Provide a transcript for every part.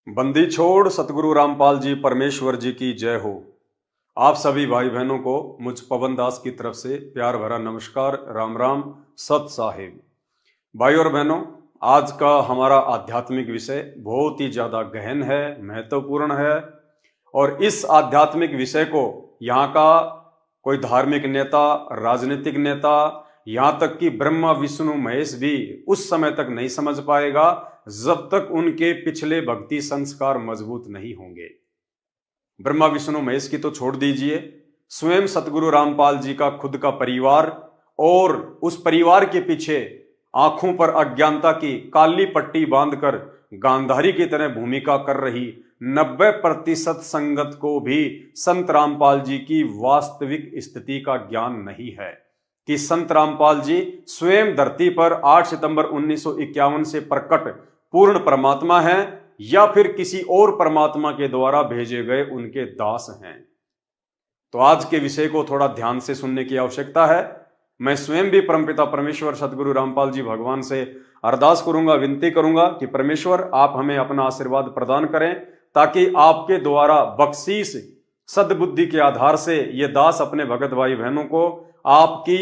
बंदी छोड़ सतगुरु रामपाल जी परमेश्वर जी की जय हो। आप सभी भाई बहनों को मुझ पवन दास की तरफ से प्यार भरा नमस्कार, राम राम, सत साहिब। भाई और बहनों, आज का हमारा आध्यात्मिक विषय बहुत ही ज़्यादा गहन है, महत्वपूर्ण है। और इस आध्यात्मिक विषय को यहाँ का कोई धार्मिक नेता, राजनीतिक नेता, यहाँ तक कि ब्रह्मा विष्णु महेश भी उस समय तक नहीं समझ पाएगा जब तक उनके पिछले भक्ति संस्कार मजबूत नहीं होंगे। ब्रह्मा विष्णु महेश की तो छोड़ दीजिए, स्वयं सतगुरु रामपाल जी का खुद का परिवार और उस परिवार के पीछे आंखों पर अज्ञानता की काली पट्टी बांधकर गांधारी की तरह भूमिका कर रही 90% संगत को भी संत रामपाल जी की वास्तविक स्थिति का ज्ञान नहीं है कि संत रामपाल जी स्वयं धरती पर 8 सितंबर 1951 से प्रकट पूर्ण परमात्मा हैं या फिर किसी और परमात्मा के द्वारा भेजे गए उनके दास हैं। तो आज के विषय को थोड़ा ध्यान से सुनने की आवश्यकता है। मैं स्वयं भी परमपिता परमेश्वर सतगुरु रामपाल जी भगवान से अरदास करूंगा, विनती करूंगा कि परमेश्वर आप हमें अपना आशीर्वाद प्रदान करें ताकि आपके द्वारा बख्शीश सद्बुद्धि के आधार से ये दास अपने भगत भाई बहनों को आपकी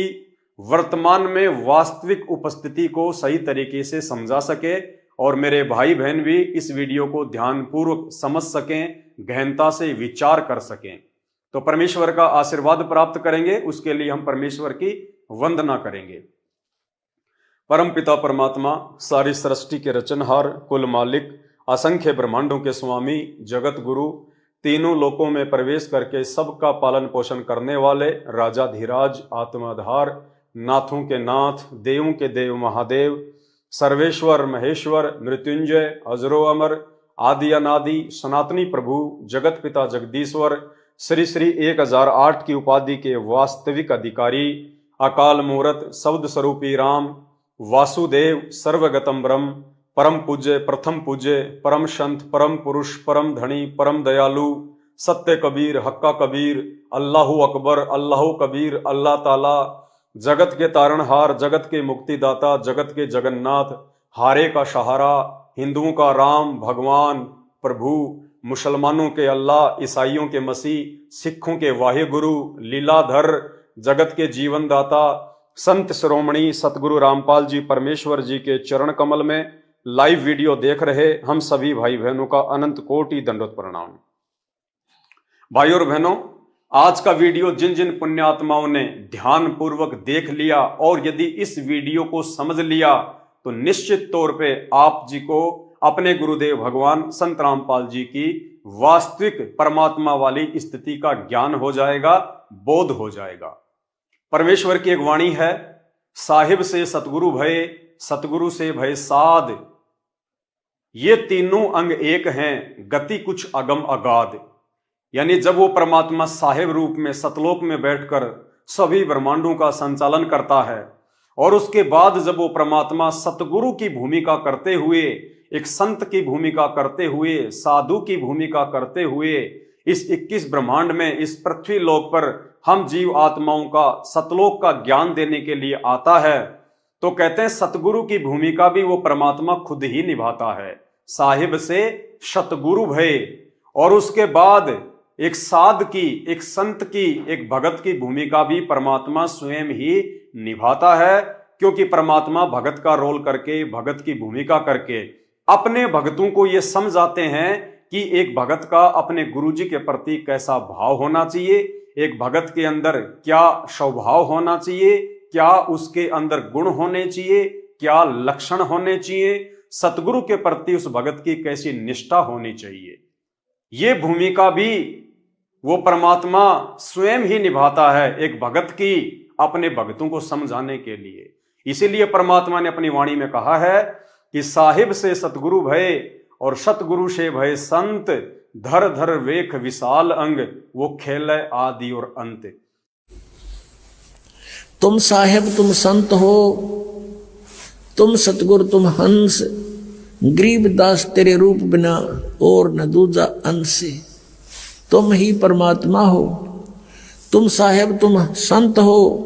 वर्तमान में वास्तविक उपस्थिति को सही तरीके से समझा सके और मेरे भाई बहन भी इस वीडियो को ध्यानपूर्वक समझ सकें, गहनता से विचार कर सकें। तो परमेश्वर का आशीर्वाद प्राप्त करेंगे, उसके लिए हम परमेश्वर की वंदना करेंगे। परम पिता परमात्मा, सारी सृष्टि के रचनहार, कुल मालिक, असंख्य ब्रह्मांडों के स्वामी, जगत गुरु, तीनों लोकों में प्रवेश करके सबका पालन पोषण करने वाले राजाधिराज, आत्माधार, नाथों के नाथ, देवों के देव महादेव, सर्वेश्वर महेश्वर, मृत्युंजय, अजरो अमर, आदि अनादि, सनातनी प्रभु, जगत पिता जगदीश्वर, श्री श्री 1008 की उपाधि के वास्तविक अधिकारी, अकाल मूरत, शब्द स्वरूपी राम, वासुदेव, सर्वगतम ब्रह्म, परम पूज्य, प्रथम पूज्य, परम संत, परम पुरुष, परम धनी, परम दयालु, सत्य कबीर, हक्का कबीर, अल्लाहु अकबर, अल्लाहु कबीर, अल्लाह ताला, जगत के तारणहार, जगत के मुक्तिदाता, जगत के जगन्नाथ, हारे का सहारा, हिंदुओं का राम भगवान प्रभु, मुसलमानों के अल्लाह, ईसाइयों के मसीह, सिखों के वाहे गुरु, लीलाधर, जगत के जीवन दाता, संत शिरोमणि सतगुरु रामपाल जी परमेश्वर जी के चरण कमल में लाइव वीडियो देख रहे हम सभी भाई बहनों का अनंत कोटि दंडवत प्रणाम। भाई और बहनों, आज का वीडियो जिन जिन पुण्यात्माओं ने ध्यान पूर्वक देख लिया और यदि इस वीडियो को समझ लिया तो निश्चित तौर पे आप जी को अपने गुरुदेव भगवान संत रामपाल जी की वास्तविक परमात्मा वाली स्थिति का ज्ञान हो जाएगा, बोध हो जाएगा। परमेश्वर की एक वाणी है, साहिब से सतगुरु भय, सतगुरु से भय साध, ये तीनों अंग एक हैं, गति कुछ अगम अगाध। यानी जब वो परमात्मा साहिब रूप में सतलोक में बैठकर सभी ब्रह्मांडों का संचालन करता है और उसके बाद जब वो परमात्मा सतगुरु की भूमिका करते हुए, एक संत की भूमिका करते हुए, साधु की भूमिका करते हुए इस 21 ब्रह्मांड में, इस पृथ्वी लोक पर हम जीव आत्माओं का सतलोक का ज्ञान देने के लिए आता है, तो कहते हैं सतगुरु की भूमिका भी वो परमात्मा खुद ही निभाता है। साहिब से सतगुरु भय, और उसके बाद एक साध की, एक संत की, एक भगत की भूमिका भी परमात्मा स्वयं ही निभाता है, क्योंकि परमात्मा भगत का रोल करके, भगत की भूमिका करके अपने भक्तों को ये समझाते हैं कि एक भगत का अपने गुरु जी के प्रति कैसा भाव होना चाहिए, एक भगत के अंदर क्या स्वभाव होना चाहिए, क्या उसके अंदर गुण होने चाहिए, क्या लक्षण होने चाहिए, सतगुरु के प्रति उस भगत की कैसी निष्ठा होनी चाहिए। ये भूमिका भी वो परमात्मा स्वयं ही निभाता है एक भगत की अपने भक्तों को समझाने के लिए। इसीलिए परमात्मा ने अपनी वाणी में कहा है कि साहिब से सतगुरु भय और सतगुरु से भय संत, धर धर वेख विशाल अंग, वो खेल आदि और अंत। तुम साहिब तुम संत हो, तुम सतगुरु तुम हंस, गरीबदास तेरे रूप बिना और न दूजा अंश। तुम ही परमात्मा हो, तुम साहिब तुम संत हो,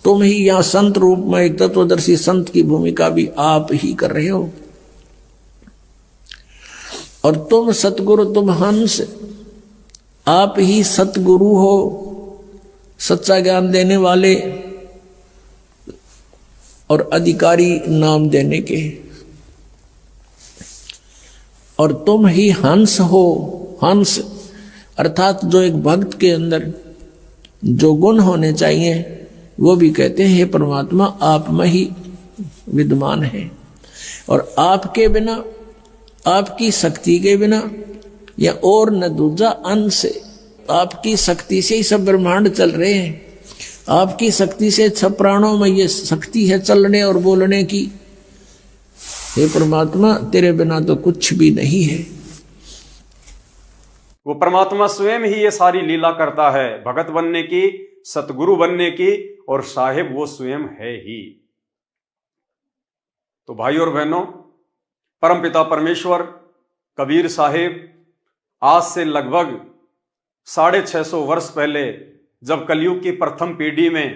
तुम ही यहाँ संत रूप में एक तत्वदर्शी संत की भूमिका भी आप ही कर रहे हो। और तुम सतगुरु तुम हंस, आप ही सतगुरु हो, सच्चा ज्ञान देने वाले और अधिकारी नाम देने के। और तुम ही हंस हो, हंस अर्थात जो एक भक्त के अंदर जो गुण होने चाहिए वो भी कहते हैं हे परमात्मा आप में ही विद्यमान है। और आपके बिना, आपकी शक्ति के बिना या और न दूजा अंश, आपकी शक्ति से ही सब ब्रह्मांड चल रहे हैं। आपकी शक्ति से सब प्राणों में ये शक्ति है चलने और बोलने की। हे परमात्मा तेरे बिना तो कुछ भी नहीं है। वो परमात्मा स्वयं ही ये सारी लीला करता है, भगत बनने की, सतगुरु बनने की, और साहिब वो स्वयं है ही। तो भाई और बहनों, परमपिता परमेश्वर कबीर साहिब आज से लगभग 650 वर्ष पहले जब कलयुग की प्रथम पीढ़ी में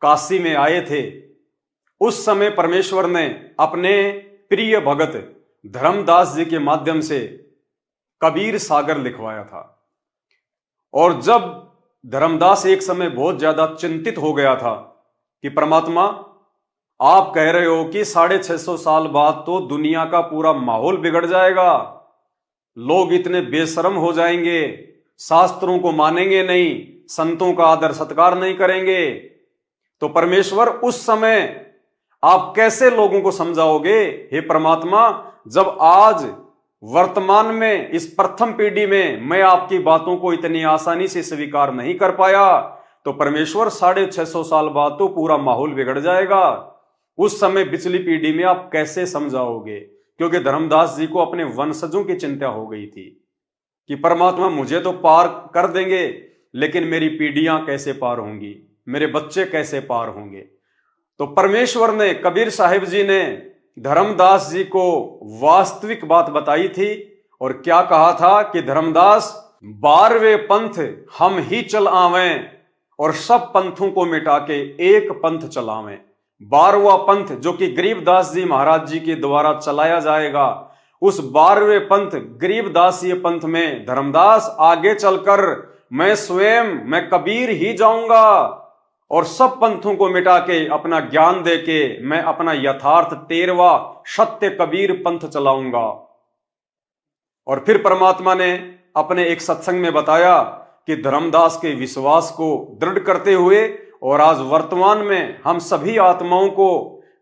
काशी में आए थे, उस समय परमेश्वर ने अपने प्रिय भगत धर्मदास जी के माध्यम से कबीर सागर लिखवाया था। और जब धर्मदास एक समय बहुत ज्यादा चिंतित हो गया था कि परमात्मा आप कह रहे हो कि 650 साल बाद तो दुनिया का पूरा माहौल बिगड़ जाएगा, लोग इतने बेशर्म हो जाएंगे, शास्त्रों को मानेंगे नहीं, संतों का आदर सत्कार नहीं करेंगे, तो परमेश्वर उस समय आप कैसे लोगों को समझाओगे? हे परमात्मा, जब आज वर्तमान में इस प्रथम पीढ़ी में मैं आपकी बातों को इतनी आसानी से स्वीकार नहीं कर पाया, तो परमेश्वर 650 साल बाद तो पूरा माहौल बिगड़ जाएगा। उस समय पिछली पीढ़ी में आप कैसे समझाओगे? क्योंकि धर्मदास जी को अपने वंशजों की चिंता हो गई थी कि परमात्मा मुझे तो पार कर देंगे, लेकिन मेरी पीढ़ियां कैसे पार होंगी, मेरे बच्चे कैसे पार होंगे। तो परमेश्वर ने, कबीर साहिब जी ने धर्मदास जी को वास्तविक बात बताई थी। और क्या कहा था कि धर्मदास 12वें पंथ हम ही चल आवें और सब पंथों को मिटा के एक पंथ चलावें। 12वां पंथ जो कि गरीबदास जी महाराज जी के द्वारा चलाया जाएगा, उस 12वें पंथ गरीबदासीय पंथ में धर्मदास आगे चलकर मैं कबीर ही जाऊंगा और सब पंथों को मिटा के अपना ज्ञान दे के मैं अपना यथार्थ 13वां सत्य कबीर पंथ चलाऊंगा। और फिर परमात्मा ने अपने एक सत्संग में बताया कि धर्मदास के विश्वास को दृढ़ करते हुए और आज वर्तमान में हम सभी आत्माओं को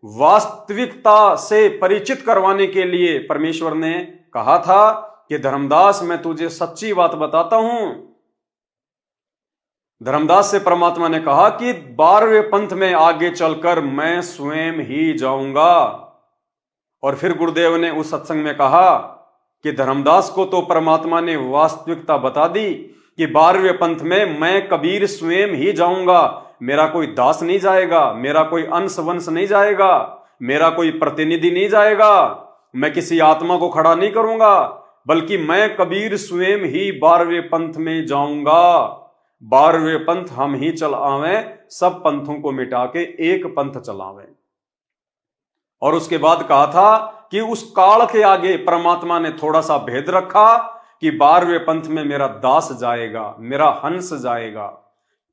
वास्तविकता से परिचित करवाने के लिए परमेश्वर ने कहा था कि धर्मदास मैं तुझे सच्ची बात बताता हूं। धर्मदास से परमात्मा ने कहा कि 12वें पंथ में आगे चलकर मैं स्वयं ही जाऊंगा। और फिर गुरुदेव ने उस सत्संग में कहा कि धर्मदास को तो परमात्मा ने वास्तविकता बता दी कि 12वें पंथ में मैं कबीर स्वयं ही जाऊंगा, मेरा कोई दास नहीं जाएगा, मेरा कोई अंश वंश नहीं जाएगा, मेरा कोई प्रतिनिधि नहीं जाएगा, मैं किसी आत्मा को खड़ा नहीं करूंगा, बल्कि मैं कबीर स्वयं ही 12वें पंथ में जाऊंगा। 12वें पंथ हम ही चल आवें, सब पंथों को मिटा के एक पंथ चलावें। और उसके बाद कहा था कि उस काल के आगे परमात्मा ने थोड़ा सा भेद रखा कि 12वें पंथ में मेरा दास जाएगा, मेरा हंस जाएगा,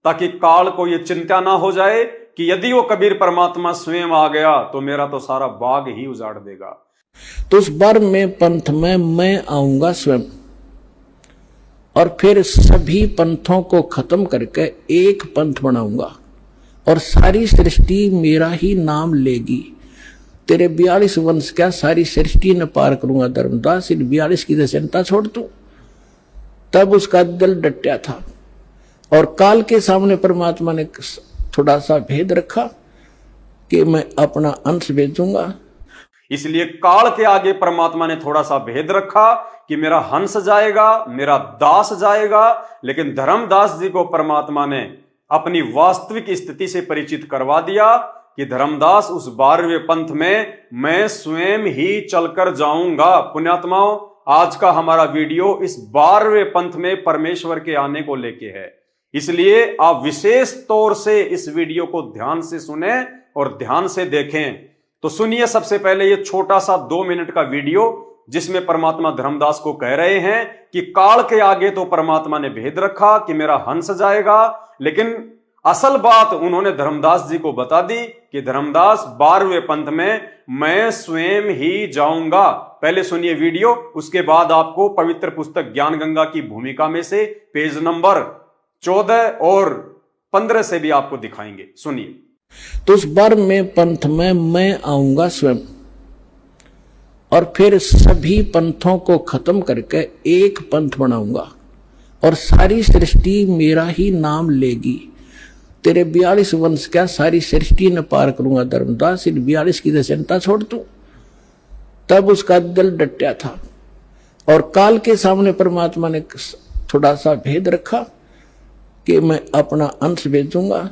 ताकि काल को यह चिंता ना हो जाए कि यदि वो कबीर परमात्मा स्वयं आ गया तो मेरा तो सारा बाग ही उजाड़ देगा। तो उस 12वें पंथ में मैं आऊंगा स्वयं और फिर सभी पंथों को खत्म करके एक पंथ बनाऊंगा और सारी सृष्टि मेरा ही नाम लेगी। तेरे 42 वंश क्या सारी सृष्टि न पार करूंगा धर्मदास, इन 42 की तो चिंता छोड़ तू। तब उसका दिल डटा था और काल के सामने परमात्मा ने थोड़ा सा भेद रखा कि मैं अपना अंश भेजूंगा। इसलिए काल के आगे परमात्मा ने थोड़ा सा भेद रखा कि मेरा हंस जाएगा, मेरा दास जाएगा, लेकिन धर्मदास जी को परमात्मा ने अपनी वास्तविक स्थिति से परिचित करवा दिया कि धर्मदास उस 12वें पंथ में मैं स्वयं ही चलकर जाऊंगा। पुण्यात्माओं, आज का हमारा वीडियो इस 12वें पंथ में परमेश्वर के आने को लेके है, इसलिए आप विशेष तौर से इस वीडियो को ध्यान से सुने और ध्यान से देखें। तो सुनिए सबसे पहले ये छोटा सा 2 मिनट का वीडियो जिसमें परमात्मा धर्मदास को कह रहे हैं कि काल के आगे तो परमात्मा ने भेद रखा कि मेरा हंस जाएगा, लेकिन असल बात उन्होंने धर्मदास जी को बता दी कि धर्मदास 12वें पंथ में मैं स्वयं ही जाऊंगा। पहले सुनिए वीडियो, उसके बाद आपको पवित्र पुस्तक ज्ञान गंगा की भूमिका में से पेज नंबर 14 और 15 से भी आपको दिखाएंगे। सुनिए। तो उस 12वें पंथ में मैं आऊंगा स्वयं, और फिर सभी पंथों को खत्म करके एक पंथ बनाऊंगा और सारी सृष्टि मेरा ही नाम लेगी। तेरे 42 वंश क्या सारी सृष्टि ने पार करूंगा धर्मदास, इन 42 की चिंता छोड़ तू। तब उसका दिल डटा था और काल के सामने परमात्मा ने थोड़ा सा भेद रखा कि मैं अपना अंश भेजूंगा।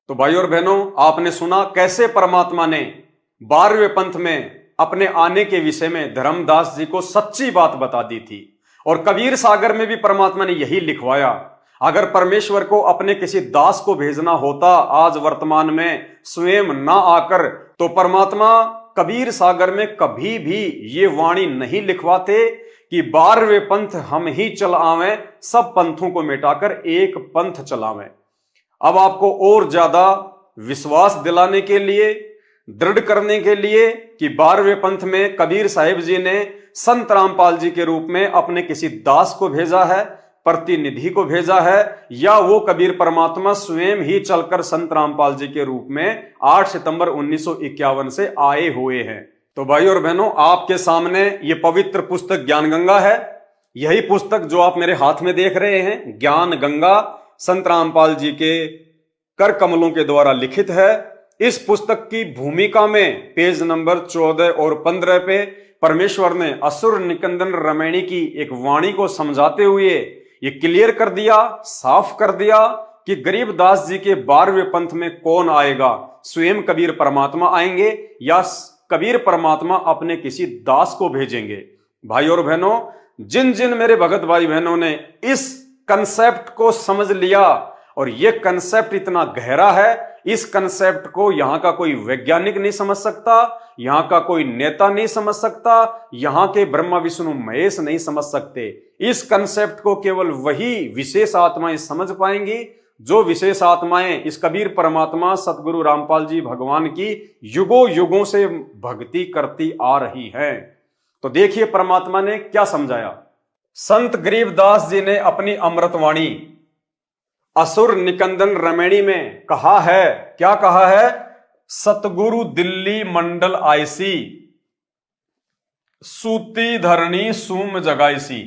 तो भाई और बहनों, आपने सुना कैसे परमात्मा ने 12वें पंथ में अपने आने के विषय में धर्मदास जी को सच्ची बात बता दी थी। और कबीर सागर में भी परमात्मा ने यही लिखवाया, अगर परमेश्वर को अपने किसी दास को भेजना होता आज वर्तमान में स्वयं ना आकर, तो परमात्मा कबीर सागर में कभी भी ये वाणी नहीं लिखवाते कि 12वें पंथ हम ही चल आवें, सब पंथों को मिटाकर एक पंथ चलावें। अब आपको और ज्यादा विश्वास दिलाने के लिए, दृढ़ करने के लिए कि 12वें पंथ में कबीर साहिब जी ने संत रामपाल जी के रूप में अपने किसी दास को भेजा है, प्रतिनिधि को भेजा है, या वो कबीर परमात्मा स्वयं ही चलकर संत रामपाल जी के रूप में 8 सितंबर 1951 से आए हुए हैं। तो भाई और बहनों, आपके सामने ये पवित्र पुस्तक ज्ञान गंगा है। यही पुस्तक जो आप मेरे हाथ में देख रहे हैं, ज्ञान गंगा, संत रामपाल जी के कर कमलों के द्वारा लिखित है। इस पुस्तक की भूमिका में पेज नंबर 14 और 15 पे परमेश्वर ने असुर निकंदन रमैणी की एक वाणी को समझाते हुए ये क्लियर कर दिया, साफ कर दिया कि गरीबदास जी के 12वें पंथ में कौन आएगा, स्वयं कबीर परमात्मा आएंगे या कबीर परमात्मा अपने किसी दास को भेजेंगे। भाई और बहनों, जिन जिन मेरे भगत भाई बहनों ने इस कंसेप्ट को समझ लिया, और यह कंसेप्ट इतना गहरा है, इस कंसेप्ट को यहां का कोई वैज्ञानिक नहीं समझ सकता, यहां का कोई नेता नहीं समझ सकता, यहां के ब्रह्मा विष्णु महेश नहीं समझ सकते। इस कंसेप्ट को केवल वही विशेष आत्माएं समझ पाएंगी जो विशेष आत्माएं इस कबीर परमात्मा सतगुरु रामपाल जी भगवान की युगों युगों से भक्ति करती आ रही है। तो देखिए परमात्मा ने क्या समझाया। संत गरीबदास जी ने अपनी अमृतवाणी असुर निकंदन रमैणी में कहा है, क्या कहा है? सतगुरु दिल्ली मंडल आईसी, सूती धरणी सूम जगाईसी।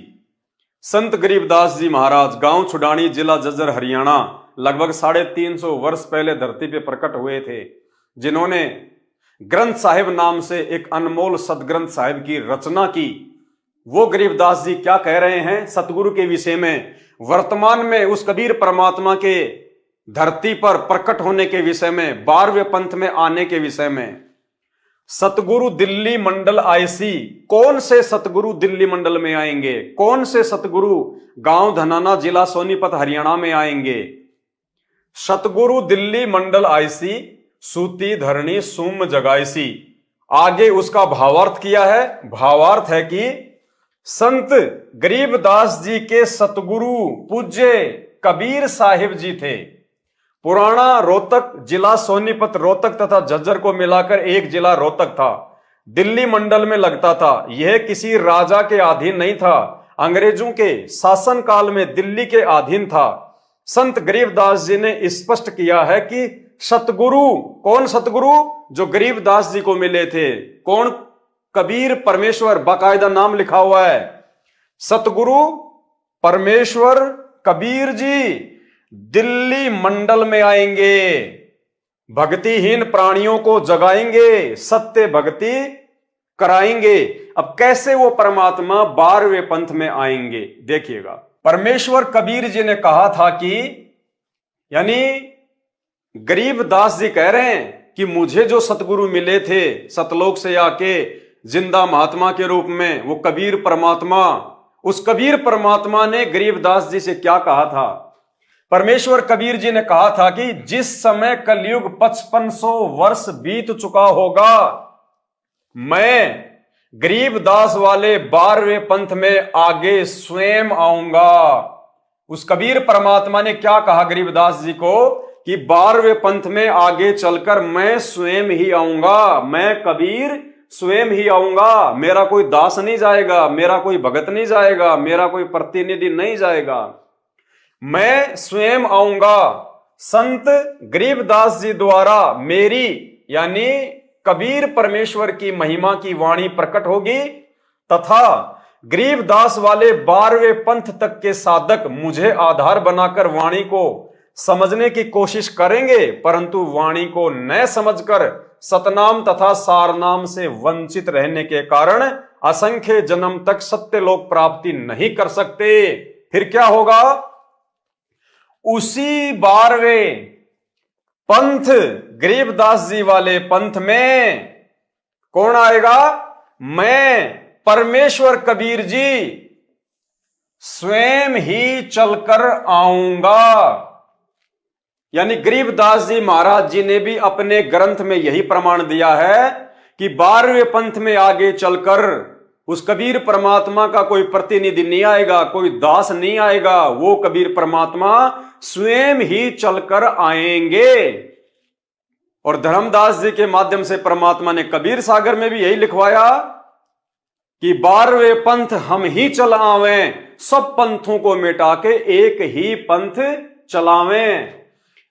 संत गरीबदास जी महाराज गांव छुडानी, जिला जज्जर, हरियाणा, लगभग 350 वर्ष पहले धरती पे प्रकट हुए थे, जिन्होंने ग्रंथ साहिब नाम से एक अनमोल सदग्रंथ साहिब की रचना की। वो गरीबदास जी क्या कह रहे हैं सतगुरु के विषय में, वर्तमान में उस कबीर परमात्मा के धरती पर प्रकट होने के विषय में, 12वें पंथ में आने के विषय में। सतगुरु दिल्ली मंडल आईसी, कौन से सतगुरु दिल्ली मंडल में आएंगे, कौन से सतगुरु गांव धनाना, जिला सोनीपत, हरियाणा में आएंगे? सतगुरु दिल्ली मंडल आईसी, सूती धरणी सूम जगाईसी। आगे उसका भावार्थ किया है। भावार्थ है कि संत गरीबदास जी के सतगुरु पूज्य कबीर साहिब जी थे। पुराना रोहतक, जिला सोनीपत, रोहतक तथा झज्जर को मिलाकर एक जिला रोहतक था, दिल्ली मंडल में लगता था। यह किसी राजा के अधीन नहीं था, अंग्रेजों के शासन काल में दिल्ली के अधीन था। संत गरीबदास जी ने स्पष्ट किया है कि सतगुरु, कौन सतगुरु? जो गरीबदास जी को मिले थे। कौन? कबीर परमेश्वर, बाकायदा नाम लिखा हुआ है। सतगुरु परमेश्वर कबीर जी दिल्ली मंडल में आएंगे, भक्तिहीन प्राणियों को जगाएंगे, सत्य भक्ति कराएंगे। अब कैसे वो परमात्मा 12वें पंथ में आएंगे देखिएगा। परमेश्वर कबीर जी ने कहा था कि, यानी गरीबदास जी कह रहे हैं कि मुझे जो सतगुरु मिले थे सतलोक से आके जिंदा महात्मा के रूप में, वो कबीर परमात्मा, उस कबीर परमात्मा ने गरीबदास जी से क्या कहा था? परमेश्वर कबीर जी ने कहा था कि जिस समय कलयुग 5500 वर्ष बीत चुका होगा, मैं गरीबदास वाले 12वें पंथ में आगे स्वयं आऊंगा। उस कबीर परमात्मा ने क्या कहा गरीबदास जी को कि 12वें पंथ में आगे चलकर मैं स्वयं ही आऊंगा, मैं कबीर स्वयं ही आऊंगा। मेरा कोई दास नहीं जाएगा, मेरा कोई भगत नहीं जाएगा, मेरा कोई प्रतिनिधि नहीं जाएगा, मैं स्वयं आऊंगा। संत गरीबदास जी द्वारा मेरी यानी कबीर परमेश्वर की महिमा की वाणी प्रकट होगी तथा गरीबदास वाले 12वें पंथ तक के साधक मुझे आधार बनाकर वाणी को समझने की कोशिश करेंगे, परंतु वाणी को न समझकर सतनाम तथा सारनाम से वंचित रहने के कारण असंख्य जन्म तक सत्यलोक प्राप्ति नहीं कर सकते। फिर क्या होगा? उसी 12वें पंथ गरीबदास जी वाले पंथ में कौन आएगा? मैं परमेश्वर कबीर जी स्वयं ही चलकर आऊंगा। यानी गरीबदास जी महाराज जी ने भी अपने ग्रंथ में यही प्रमाण दिया है कि 12वें पंथ में आगे चलकर उस कबीर परमात्मा का कोई प्रतिनिधि नहीं आएगा, कोई दास नहीं आएगा, वो कबीर परमात्मा स्वयं ही चलकर आएंगे। और धर्मदास जी के माध्यम से परमात्मा ने कबीर सागर में भी यही लिखवाया कि 12वें पंथ हम ही चल आवें, सब पंथों को मिटा के एक ही पंथ चलावें।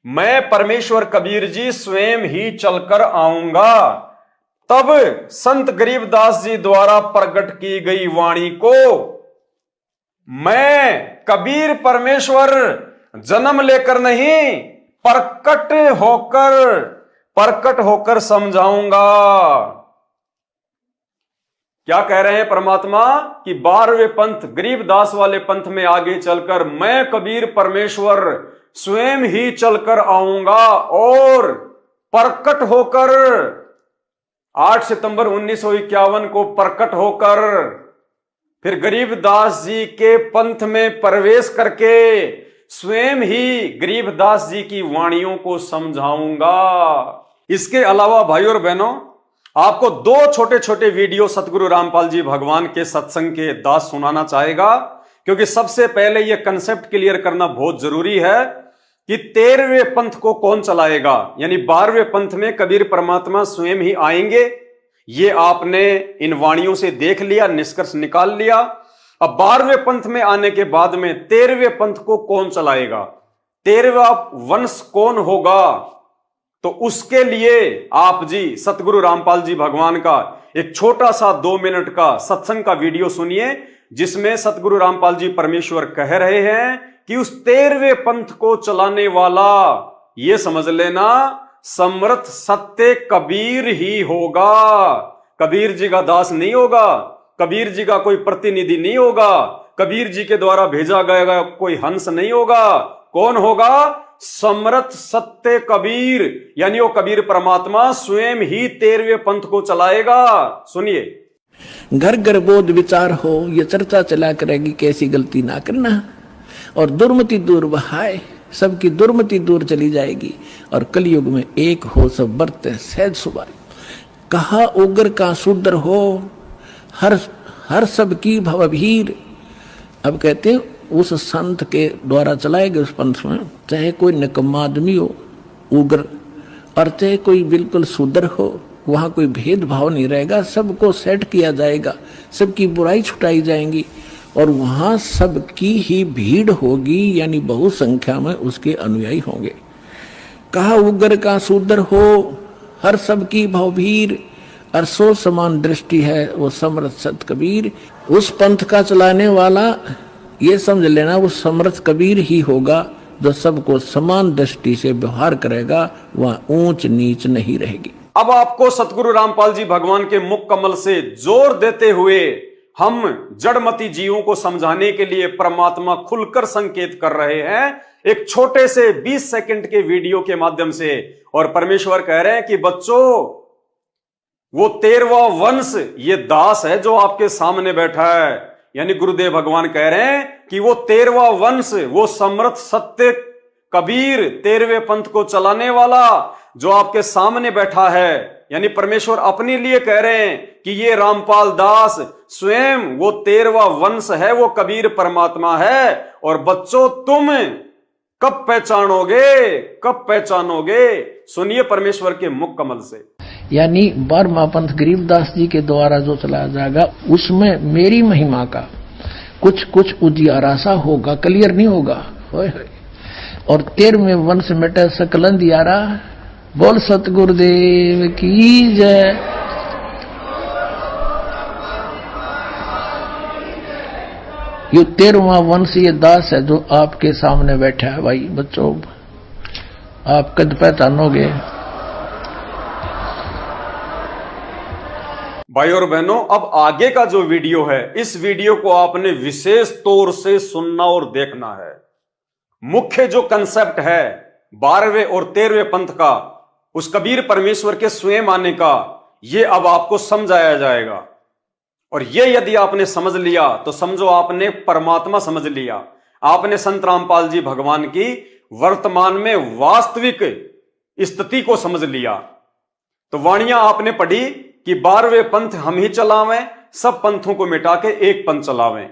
मैं परमेश्वर कबीर जी स्वयं ही चलकर आऊंगा। तब संत गरीबदास जी द्वारा प्रकट की गई वाणी को मैं कबीर परमेश्वर जन्म लेकर नहीं प्रकट होकर समझाऊंगा। क्या कह रहे हैं परमात्मा कि 12वें पंथ गरीबदास वाले पंथ में आगे चलकर मैं कबीर परमेश्वर स्वयं ही चलकर आऊंगा और प्रकट होकर 8 सितंबर 1951 को प्रकट होकर फिर गरीबदास जी के पंथ में प्रवेश करके स्वयं ही गरीबदास जी की वाणियों को समझाऊंगा। इसके अलावा भाइयों और बहनों, आपको 2 छोटे छोटे वीडियो सतगुरु रामपाल जी भगवान के सत्संग के दास सुनाना चाहेगा, क्योंकि सबसे पहले यह कंसेप्ट क्लियर करना बहुत जरूरी है कि 13वें पंथ को कौन चलाएगा। यानी 12वें पंथ में कबीर परमात्मा स्वयं ही आएंगे, ये आपने इन वाणियों से देख लिया, निष्कर्ष निकाल लिया। अब 12वें पंथ में आने के बाद में 13वें पंथ को कौन चलाएगा, 13वां वंश कौन होगा, तो उसके लिए आप जी सतगुरु रामपाल जी भगवान का एक छोटा सा 2 मिनट का सत्संग का वीडियो सुनिए, जिसमें सतगुरु रामपाल जी परमेश्वर कह रहे हैं कि उस 13वें पंथ को चलाने वाला ये समझ लेना समर्थ सत्य कबीर ही होगा। कबीर जी का दास नहीं होगा, कबीर जी का कोई प्रतिनिधि नहीं होगा, कबीर जी के द्वारा भेजा गया कोई हंस नहीं होगा। कौन होगा? समर्थ सत्य कबीर, यानी वो कबीर परमात्मा स्वयं ही 13वें पंथ को चलाएगा। सुनिए। घर घर बोध विचार हो, ये चर्चा चला करेगी कैसी गलती ना करना, और दुर्मति दूर बहाए, सबकी दुर्मति दूर चली जाएगी, और कलयुग में एक हो सब बरते सहज सुभाए। कहा उग्र का शूद्र हो, हर सब की भवभीर। अब कहते हैं उस संत के द्वारा चलाए गए उस पंथ में, चाहे कोई निकम्मा आदमी हो उग्र, और चाहे कोई बिल्कुल शूद्र हो, वहां कोई भेदभाव नहीं रहेगा, सबको सेट किया जाएगा, सबकी बुराई छुटाई जाएंगी, और वहां सबकी ही भीड़ होगी, यानी बहु संख्या में उसके अनुयायी होंगे। कहा उग्र का शूद्र हो, हर सबकी भवभीर, और सो समान दृष्टि है वो समर्थ सत कबीर। उस पंथ का चलाने वाला ये समझ लेना वो समर्थ कबीर ही होगा, जो सबको समान दृष्टि से व्यवहार करेगा, वह ऊंच नीच नहीं रहेगी। अब आपको सतगुरु रामपाल जी भगवान के मुख कमल से जोर देते हुए हम जड़मती जीवों को समझाने के लिए परमात्मा खुलकर संकेत कर रहे हैं एक छोटे से 20 सेकंड के वीडियो के माध्यम से। और परमेश्वर कह रहे हैं कि बच्चों, वो 13वां वंश ये दास है जो आपके सामने बैठा है। यानी गुरुदेव भगवान कह रहे हैं कि वो 13वां वंश, वो समर्थ सत्य कबीर 13वें पंथ को चलाने वाला जो आपके सामने बैठा है, यानी परमेश्वर अपने लिए कह रहे हैं कि ये रामपाल दास स्वयं वो 13वां वंश है, वो कबीर परमात्मा है। और बच्चों तुम कब पहचानोगे, कब पहचानोगे? सुनिए परमेश्वर के मुख कमल से। यानी 12वां पंथ गरीबदास जी के द्वारा जो चलाया जाएगा उसमें मेरी महिमा का कुछ कुछ उजियारा सा होगा, क्लियर नहीं होगा। और 13वें वंश मिटे सकल अंधियारा। बोल सतगुरुदेव की जय। ये 13वां वंश ये दास है जो आपके सामने बैठा है। भाई बच्चों आप कद पहचानोगे। भाई और बहनों, अब आगे का जो वीडियो है, इस वीडियो को आपने विशेष तौर से सुनना और देखना है। मुख्य जो कंसेप्ट है 12वें और 13वें पंथ का, उस कबीर परमेश्वर के स्वयं आने का, यह अब आपको समझाया जाएगा। और ये यदि आपने समझ लिया तो समझो आपने परमात्मा समझ लिया, आपने संत रामपाल जी भगवान की वर्तमान में वास्तविक स्थिति को समझ लिया। तो वाणियां आपने पढ़ी कि 12वें पंथ हम ही चलावें, सब पंथों को मिटा के एक पंथ चलावें।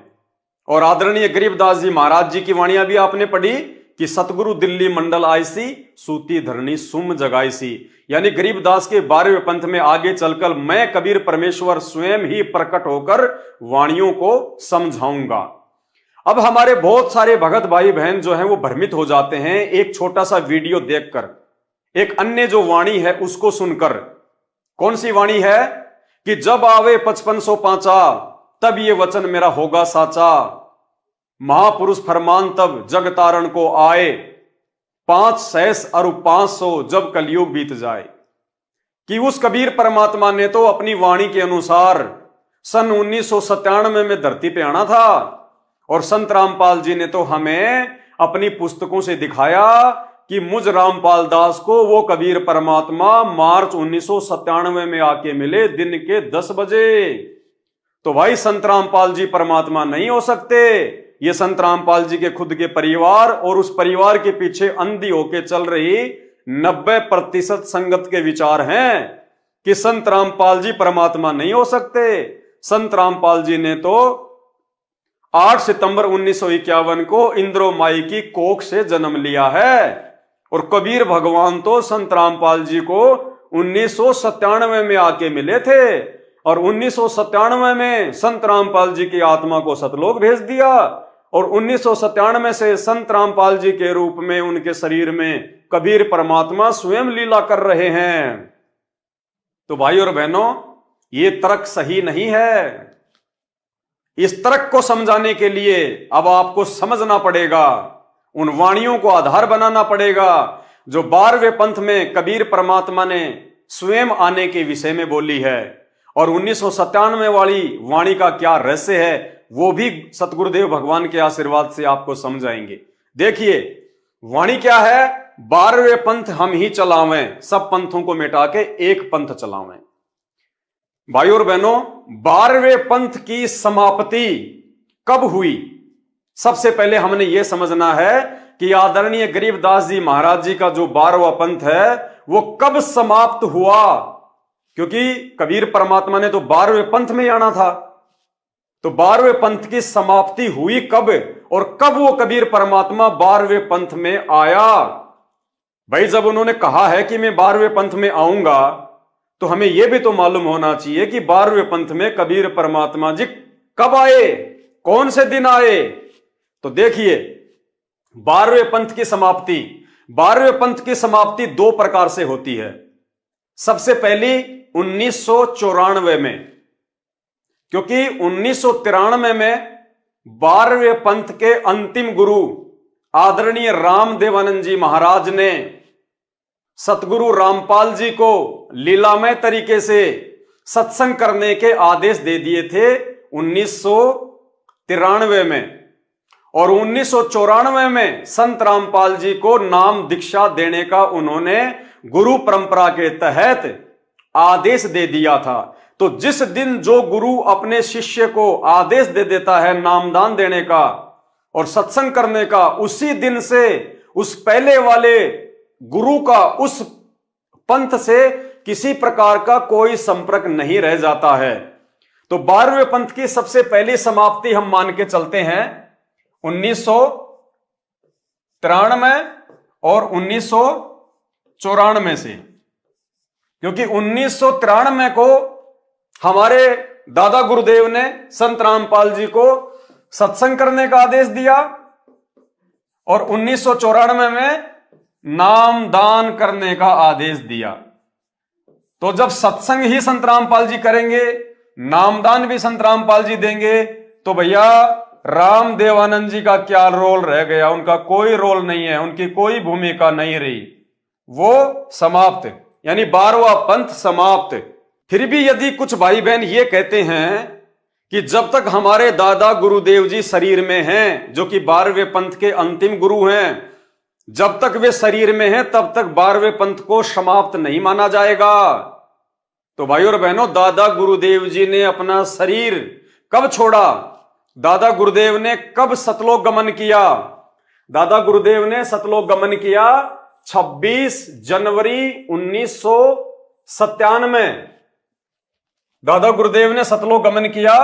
और आदरणीय गरीबदास जी महाराज जी की वाणियां भी आपने पढ़ी कि सतगुरु दिल्ली मंडल आईसी, सूती धरनी सुम जगाईसी। यानी गरीबदास के 12वें पंथ में आगे चलकर मैं कबीर परमेश्वर स्वयं ही प्रकट होकर वाणियों को समझाऊंगा। अब हमारे बहुत सारे भगत भाई बहन जो हैं वो भ्रमित हो जाते हैं एक छोटा सा वीडियो देखकर, एक अन्य जो वाणी है उसको सुनकर। कौन सी वाणी है? कि जब आवे 5505 तब ये वचन मेरा होगा साचा, महापुरुष फरमान तब जग तारण को आए, 5 सहस और 500 जब कलयुग बीत जाए। कि उस कबीर परमात्मा ने तो अपनी वाणी के अनुसार सन 1997 में धरती पे आना था। और संत रामपाल जी ने तो हमें अपनी पुस्तकों से दिखाया कि मुझ रामपाल दास को वो कबीर परमात्मा मार्च 1997 में आके मिले दिन के 10 बजे। तो भाई संत रामपाल जी परमात्मा नहीं हो सकते। ये संत रामपाल जी के खुद के परिवार और उस परिवार के पीछे अंधी होके चल रही 90% संगत के विचार हैं कि संत रामपाल जी परमात्मा नहीं हो सकते। संत रामपाल जी ने तो 8 सितंबर 1951 को इंद्रो माई की कोख से जन्म लिया है। और कबीर भगवान तो संत रामपाल जी को 1997 में आके मिले थे। और 1997 में संत रामपाल जी की आत्मा को सतलोक भेज दिया। और 1997 से संत रामपाल जी के रूप में उनके शरीर में कबीर परमात्मा स्वयं लीला कर रहे हैं। तो भाई और बहनों, ये तर्क सही नहीं है। इस तर्क को समझाने के लिए अब आपको समझना पड़ेगा, उन वाणियों को आधार बनाना पड़ेगा जो 12वें पंथ में कबीर परमात्मा ने स्वयं आने के विषय में बोली है। और 1997 वाली वाणी का क्या रहस्य है वो भी सतगुरुदेव भगवान के आशीर्वाद से आपको समझाएंगे। देखिए वाणी क्या है? 12वें पंथ हम ही चलावें, सब पंथों को मिटा के एक पंथ चलावें। भाई और बहनों, 12वें पंथ की समाप्ति कब हुई? सबसे पहले हमने यह समझना है कि आदरणीय गरीबदास जी महाराज जी का जो 12वां पंथ है वो कब समाप्त हुआ। क्योंकि कबीर परमात्मा ने तो 12वें पंथ में आना था। तो 12वें पंथ की समाप्ति हुई कब और कब वो कबीर परमात्मा 12वें पंथ में आया? भाई जब उन्होंने कहा है कि मैं 12वें पंथ में आऊंगा तो हमें यह भी तो मालूम होना चाहिए कि 12वें पंथ में कबीर परमात्मा जी कब आए, कौन से दिन आए। तो देखिए 12वें पंथ की समाप्ति, 12वें पंथ की समाप्ति 2 प्रकार से होती है। सबसे पहली 1994 में, क्योंकि 1993 में 12वें पंथ के अंतिम गुरु आदरणीय रामदेवानंद जी महाराज ने सतगुरु रामपाल जी को लीलामय तरीके से सत्संग करने के आदेश दे दिए थे 1993 में। और 1994 में संत रामपाल जी को नाम दीक्षा देने का उन्होंने गुरु परंपरा के तहत आदेश दे दिया था। तो जिस दिन जो गुरु अपने शिष्य को आदेश दे देता है नामदान देने का और सत्संग करने का, उसी दिन से उस पहले वाले गुरु का उस पंथ से किसी प्रकार का कोई संपर्क नहीं रह जाता है। तो 12वें पंथ की सबसे पहली समाप्ति हम मान के चलते हैं 1993 और 1994 से, क्योंकि 1993 को हमारे दादा गुरुदेव ने संत रामपाल जी को सत्संग करने का आदेश दिया और 1994 में नाम दान करने का आदेश दिया। तो जब सत्संग ही संत रामपाल जी करेंगे, नामदान भी संत रामपाल जी देंगे, तो भैया राम देवानंद जी का क्या रोल रह गया? उनका कोई रोल नहीं है, उनकी कोई भूमिका नहीं रही, वो समाप्त, यानी 12वां पंथ समाप्त। फिर भी यदि कुछ भाई बहन ये कहते हैं कि जब तक हमारे दादा गुरुदेव जी शरीर में हैं, जो कि 12वें पंथ के अंतिम गुरु हैं, जब तक वे शरीर में हैं तब तक 12वें पंथ को समाप्त नहीं माना जाएगा। तो भाई और बहनों, दादा गुरुदेव जी ने अपना शरीर कब छोड़ा? दादा गुरुदेव ने कब सतलोक गमन किया? दादा गुरुदेव ने सतलोक गमन किया 26 जनवरी 1997। दादा गुरुदेव ने सतलोक गमन किया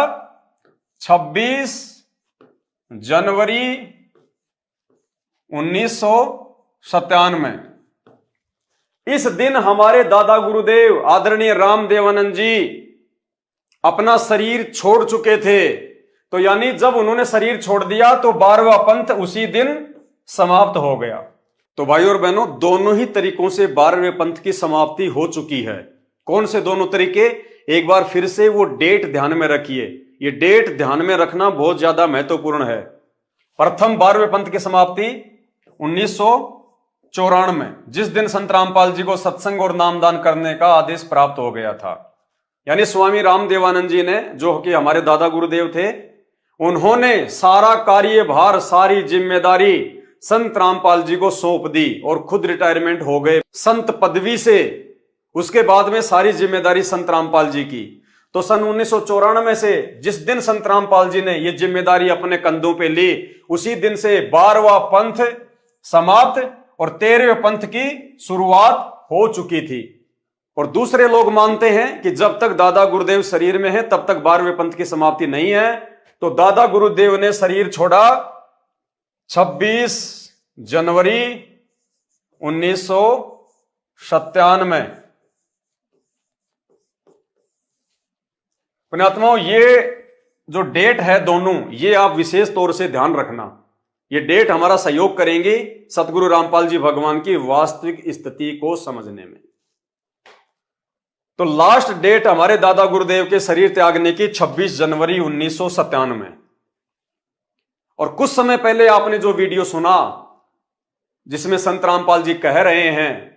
26 जनवरी 1997। इस दिन हमारे दादा गुरुदेव आदरणीय राम देवानंद जी अपना शरीर छोड़ चुके थे। तो यानी जब उन्होंने शरीर छोड़ दिया तो 12वां पंथ उसी दिन समाप्त हो गया। तो भाई और बहनों, दोनों ही तरीकों से 12वें पंथ की समाप्ति हो चुकी है। कौन से दोनों तरीके? एक बार फिर से वो डेट ध्यान में रखिए, ये डेट ध्यान में रखना बहुत ज्यादा महत्वपूर्ण है। प्रथम 12वें पंथ की समाप्ति 1994, जिस दिन संत रामपाल जी को सत्संग और नामदान करने का आदेश प्राप्त हो गया था। यानी स्वामी राम देवानंद जी ने, जो कि हमारे दादा गुरुदेव थे, उन्होंने सारा कार्यभार, सारी जिम्मेदारी संत रामपाल जी को सौंप दी और खुद रिटायरमेंट हो गए संत पदवी से। उसके बाद में सारी जिम्मेदारी संत रामपाल जी की। तो सन 1994 से जिस दिन संत रामपाल जी ने ये जिम्मेदारी अपने कंधों पे ली, उसी दिन से 12वां पंथ समाप्त और 13वें पंथ की शुरुआत हो चुकी थी। और दूसरे लोग मानते हैं कि जब तक दादा गुरुदेव शरीर में है तब तक 12वें पंथ की समाप्ति नहीं है। तो दादा गुरुदेव ने शरीर छोड़ा 26 जनवरी 1997। पुण्यात्माओं, ये जो डेट है दोनों, ये आप विशेष तौर से ध्यान रखना। ये डेट हमारा सहयोग करेंगे सतगुरु रामपाल जी भगवान की वास्तविक स्थिति को समझने में। तो लास्ट डेट हमारे दादा गुरुदेव के शरीर त्यागने की 26 जनवरी 1997। और कुछ समय पहले आपने जो वीडियो सुना जिसमें संत रामपाल जी कह रहे हैं,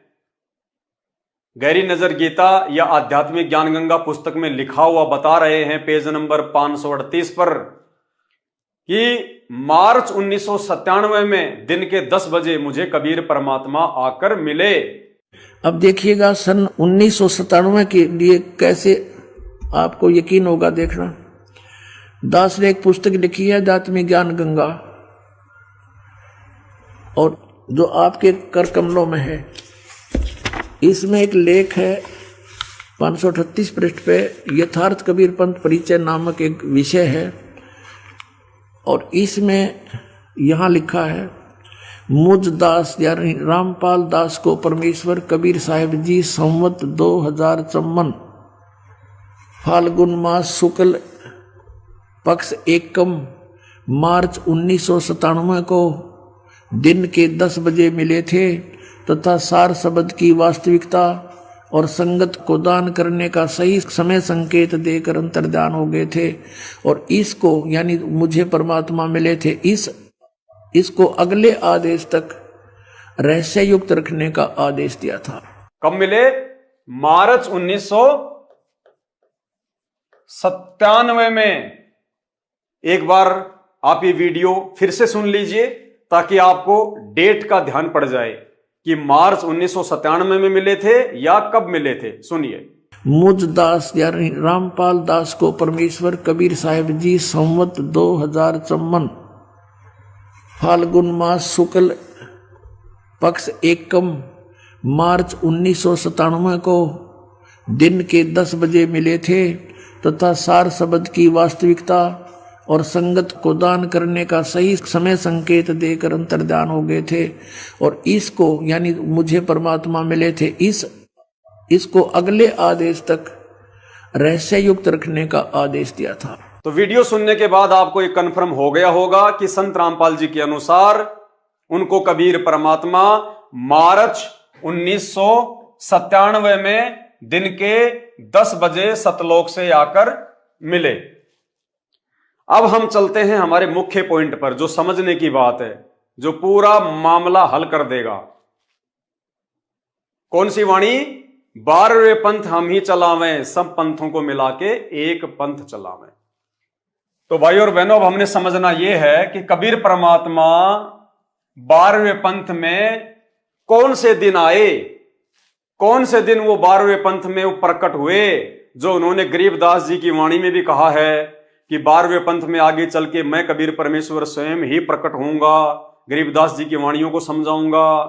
गहरी नजर गीता या आध्यात्मिक ज्ञान गंगा पुस्तक में लिखा हुआ बता रहे हैं पेज नंबर 538 पर कि मार्च 1997 में दिन के 10 बजे मुझे कबीर परमात्मा आकर मिले। अब देखिएगा सन 1997 के लिए कैसे आपको यकीन होगा, देखना। दास ने एक पुस्तक लिखी है आध्यात्मिक ज्ञान गंगा, और जो आपके कर कमलों में है, इसमें एक लेख है 538 पृष्ठ पे, यथार्थ कबीर पंथ परिचय नामक एक विषय है। और इसमें यहाँ लिखा है, मुझ दास यानी रामपाल दास को परमेश्वर कबीर साहिब जी संवत 2054 फाल्गुन मास शुक्ल पक्ष एकम मार्च 1997 को दिन के 10 बजे मिले थे तथा सार शब्द की वास्तविकता और संगत को दान करने का सही समय संकेत देकर अंतर्ध्यान हो गए थे। और इसको यानी मुझे परमात्मा मिले थे, इसको अगले आदेश तक रहस्य युक्त रखने का आदेश दिया था। कब मिले? मार्च 1997 में। एक बार आप ये वीडियो फिर से सुन लीजिए ताकि आपको डेट का ध्यान पड़ जाए कि मार्च 1997 में मिले थे या कब मिले थे। सुनिए। मुझ दास यानी रामपाल दास को परमेश्वर कबीर साहिब जी संवत 2054 फाल्गुन मास शुक्ल पक्ष एकम मार्च 1997 को दिन के 10 बजे मिले थे तथा सार शब्द की वास्तविकता और संगत को दान करने का सही समय संकेत देकर अंतर्ध्यान हो गए थे। और इसको यानी मुझे परमात्मा मिले थे, इसको अगले आदेश तक रहस्य युक्त रखने का आदेश दिया था। तो वीडियो सुनने के बाद आपको ये कन्फर्म हो गया होगा कि संत रामपाल जी के अनुसार उनको कबीर परमात्मा मार्च 1997 में दिन के 10 बजे सतलोक से आकर मिले। अब हम चलते हैं हमारे मुख्य पॉइंट पर, जो समझने की बात है, जो पूरा मामला हल कर देगा। कौन सी वाणी? 12वें पंथ हम ही चलावें, सब पंथों को मिला के एक पंथ चलावें। तो भाई और बहनों, अब हमने समझना यह है कि कबीर परमात्मा 12वें पंथ में कौन से दिन आए, कौन से दिन वो 12वें पंथ में वो प्रकट हुए, जो उन्होंने गरीबदास जी की वाणी में भी कहा है कि 12वें पंथ में आगे चल के मैं कबीर परमेश्वर स्वयं ही प्रकट होऊंगा, गरीबदास जी की वाणियों को समझाऊंगा।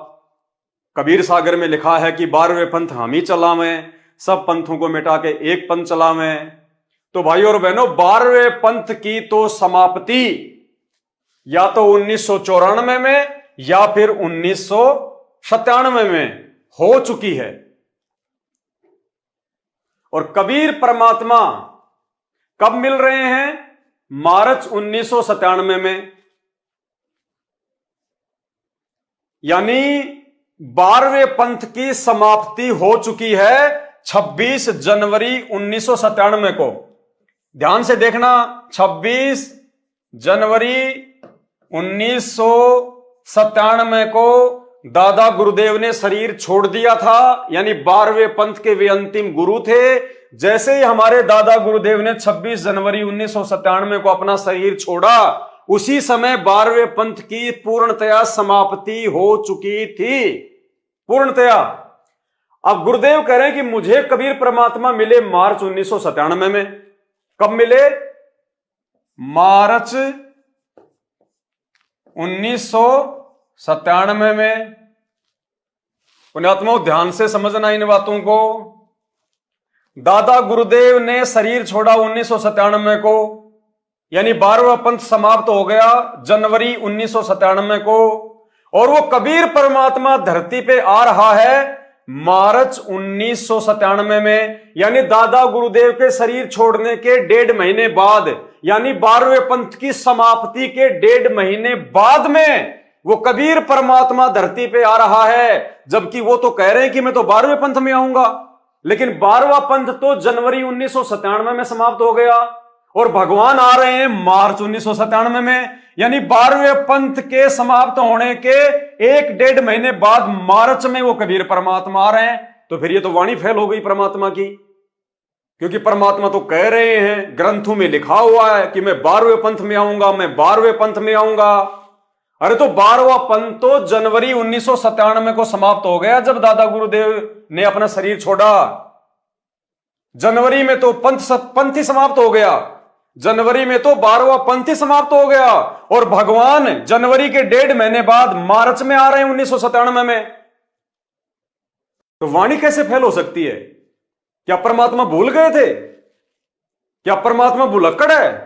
कबीर सागर में लिखा है कि 12वें पंथ हम ही चलावें, सब पंथों को मिटा के एक पंथ चलावें। तो भाई और बहनों, 12वें पंथ की तो समाप्ति या तो 1994 में या फिर 1997 में हो चुकी है। और कबीर परमात्मा कब मिल रहे हैं? मार्च 1997 में, यानी 12वें पंथ की समाप्ति हो चुकी है 26 जनवरी 1997 को। ध्यान से देखना, 26 जनवरी 1997 को दादा गुरुदेव ने शरीर छोड़ दिया था, यानी 12वें पंथ के वे अंतिम गुरु थे। जैसे ही हमारे दादा गुरुदेव ने 26 जनवरी 1997 को अपना शरीर छोड़ा, उसी समय 12वें पंथ की पूर्णतया समाप्ति हो चुकी थी, पूर्णतया। अब गुरुदेव कह रहे हैं कि मुझे कबीर परमात्मा मिले मार्च 1997 में। कब मिले? मार्च 1997 में। पुण्यात्माओं, ध्यान से समझना इन बातों को। दादा गुरुदेव ने शरीर छोड़ा 1997 को, यानी 12वां पंथ समाप्त हो गया जनवरी 1997 को, और वो कबीर परमात्मा धरती पे आ रहा है मार्च 1997 में, यानी दादा गुरुदेव के शरीर छोड़ने के 1.5 महीने बाद, यानी 12वें पंथ की समाप्ति के 1.5 महीने बाद में वो कबीर परमात्मा धरती पे आ रहा है। जबकि वो तो कह रहे हैं कि मैं तो 12वें पंथ में आऊंगा, लेकिन 12वां पंथ तो जनवरी 1997 में समाप्त हो गया, और भगवान आ रहे हैं मार्च 1997 में, यानी 12वें पंथ के समाप्त होने के 1.5 महीने बाद मार्च में वो कबीर परमात्मा आ रहे हैं। तो फिर ये तो वाणी फेल हो गई परमात्मा की, क्योंकि परमात्मा तो कह रहे हैं, ग्रंथों में लिखा हुआ है कि मैं 12वें पंथ में आऊंगा, मैं 12वें पंथ में आऊंगा। अरे तो 12वां पंथ तो जनवरी 1997 को समाप्त हो गया, जब दादा गुरुदेव ने अपना शरीर छोड़ा। जनवरी में तो पंथ ही समाप्त हो गया, जनवरी में तो 12वां पंथ ही समाप्त हो गया, और भगवान जनवरी के 1.5 महीने बाद मार्च में आ रहे हैं 1997 में। तो वाणी कैसे फेल हो सकती है? क्या परमात्मा भूल गए थे? क्या परमात्मा भुलक्कड़ है?